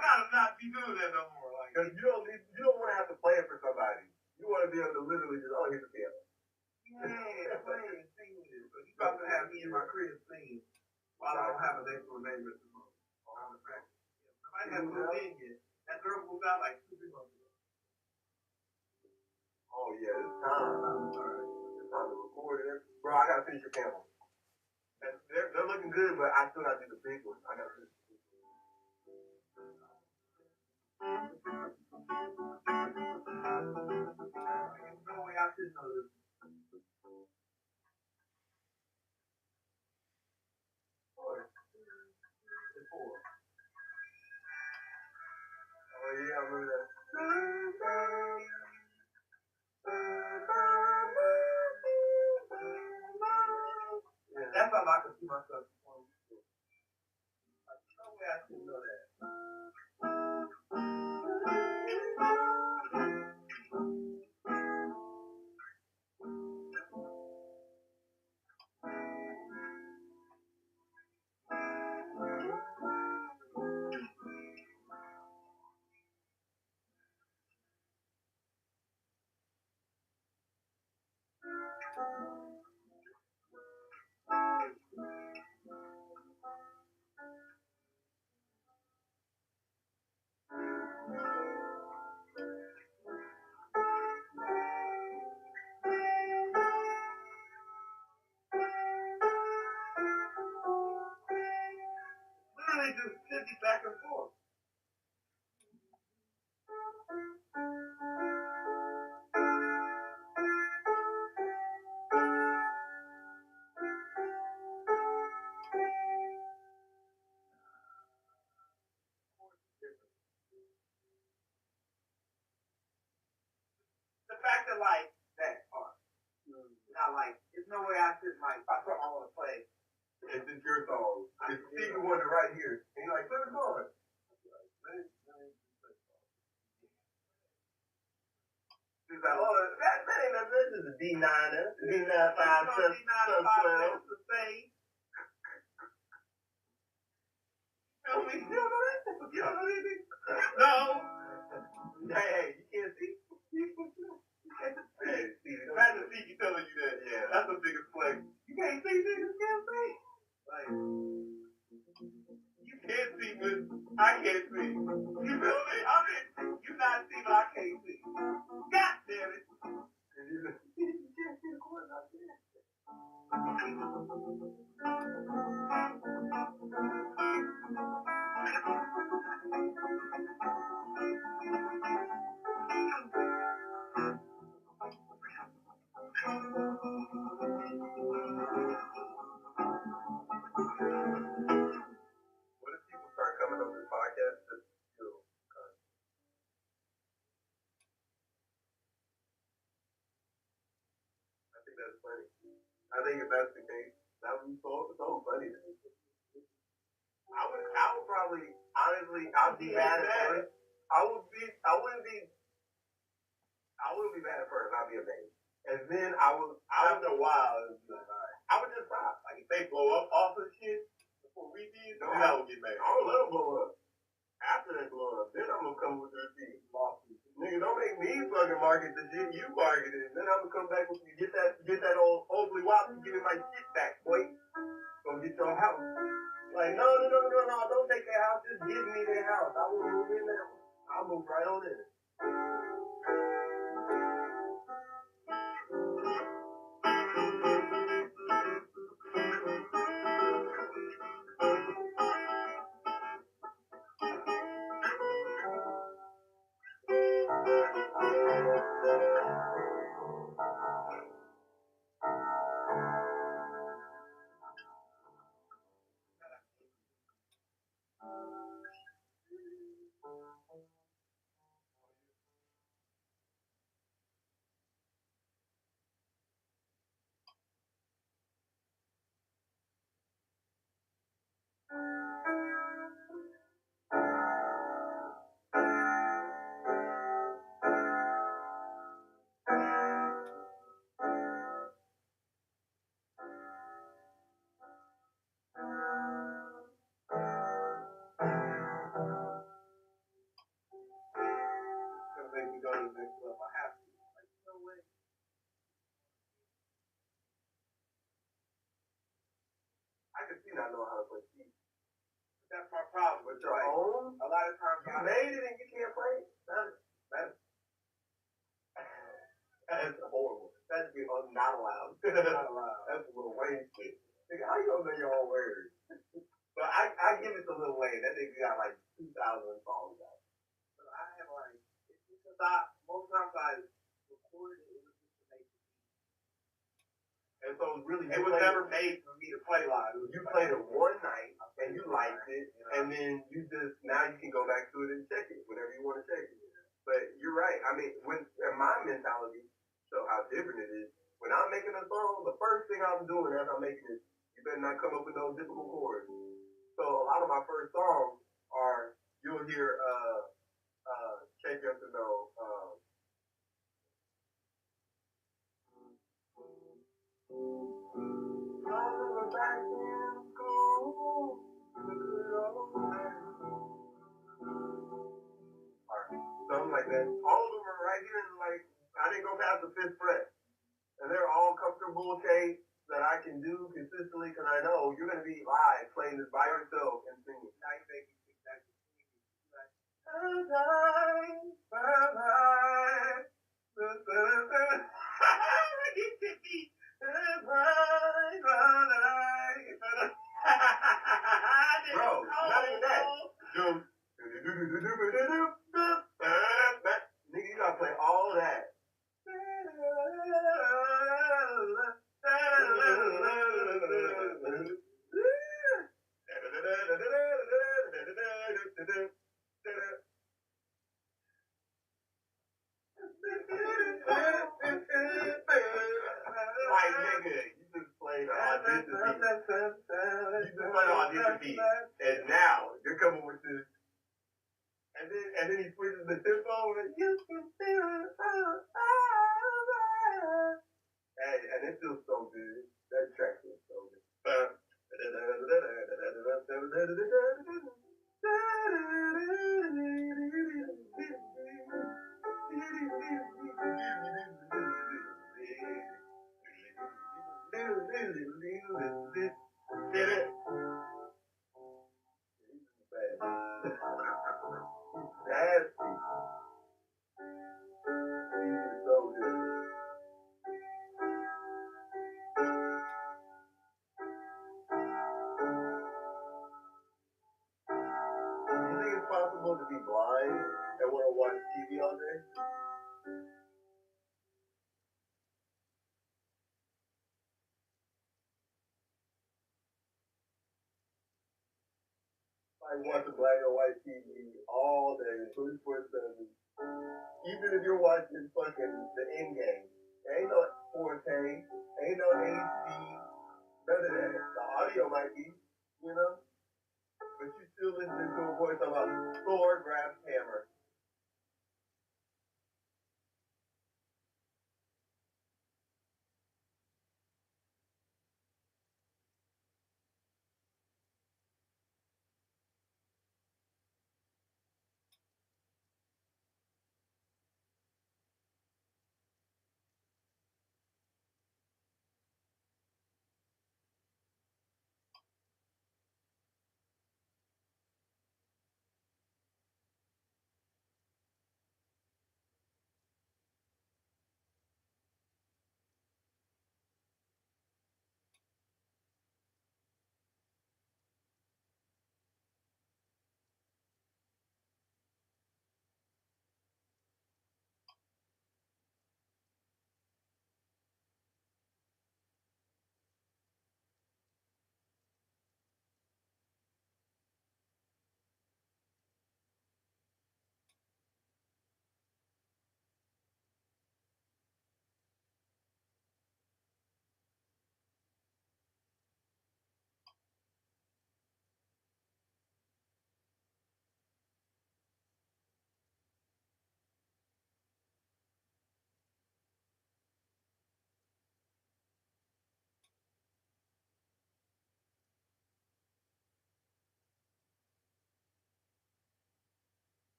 gotta not be doing that no more. Like, because you don't want to have to play it for somebody. You want to be able to literally just, here's the piano. Yeah, play and sing with it. But you about to have me in my crib singing while I don't have a next door neighbor at the moment. Somebody has moved in yet. That girl moved out like 2 months ago. Oh yeah, it's time. It's time to record it. Bro, I gotta finish your panel. They're looking good, but I still gotta do the big one. I gotta finish the big one. There's no way I should know this. Oh yeah, I remember that. That's how I can see myself performing. There's no way I should know that. Literally just sitting back and forth. The fact that like that part. Not like there's no way I should like if I put I want to play. It's just your song. It's Stevie Wonder right here. And you're like, play the song. She's like, that ain't nothing. This is a D9, D9 5 sub 12. The same. You don't know that? You don't know anything? No. Hey, you can't see. Hey, imagine Stevie telling you that. Yeah, that's the biggest flex. You can't see, niggas can't see. Like, you can't see, but I can't see. You feel me? I mean, you not see, but I can't see. God damn it. You can't see the chords out there. What if people start coming on this podcast just to I think that's funny. I think if that's the case, that would be so funny to me. I would probably, honestly, I'd be mad at first. I wouldn't be mad at first. I'd be amazed. And then after a while, I would just stop. Like, if they blow up off of shit before we did, no, I would get mad. I don't let them blow up. After they blow up, then I'm gonna come with their feet. Nigga, don't make me fucking market the shit you marketed. Then I'm gonna come back with you. Get that old ugly wop and give me my shit back, boy. Go get your house. Like, no, don't take that house. Just give me that house. I will move in there. I'll move right on in. Gonna make me go to the next level. I have to. Like, no way. I can see not knowing how to play keys. That's my problem with your own. A lot of times you made it and you can't play it. That's horrible. That should be not allowed. Not allowed. That's a little Wayne shit. Nigga, how you gonna know your own words? But I give it to Lil Wayne. That nigga got like 2,000 songs out. But I have like, it's because most times I record it, it was just to make it. And so it was never made for me to play live. You played it one night and you liked it, and then now you can go back to it and check it whenever you want to check it. But you're right. I mean, in my mentality, show how different it is. When I'm making a song, the first thing I'm doing as I'm making it, you better not come up with those difficult chords. So a lot of my first songs are, you'll hear Check Yes or No. Back in school, something like that. All of them are right here. Like, I didn't go past the fifth fret, and they're all comfortable shapes that I can do consistently because I know you're gonna be live playing this by yourself and singing. Now you make me think that. Bro, not even that. Nigga, you gotta play all that. Like, nigga, you just played Audacity. And now you're coming with this. And then he switches the tempo and you can feel it. And it feels so good. That track feels so good. To be blind and want to watch TV all day? I watch the black and white TV all day, 24/7. Even if you're watching fucking the end game, there ain't no 4K, ain't no HD, none of that. The audio might be, you know, but still listening to a voice about Thor grabs hammer.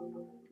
Thank you.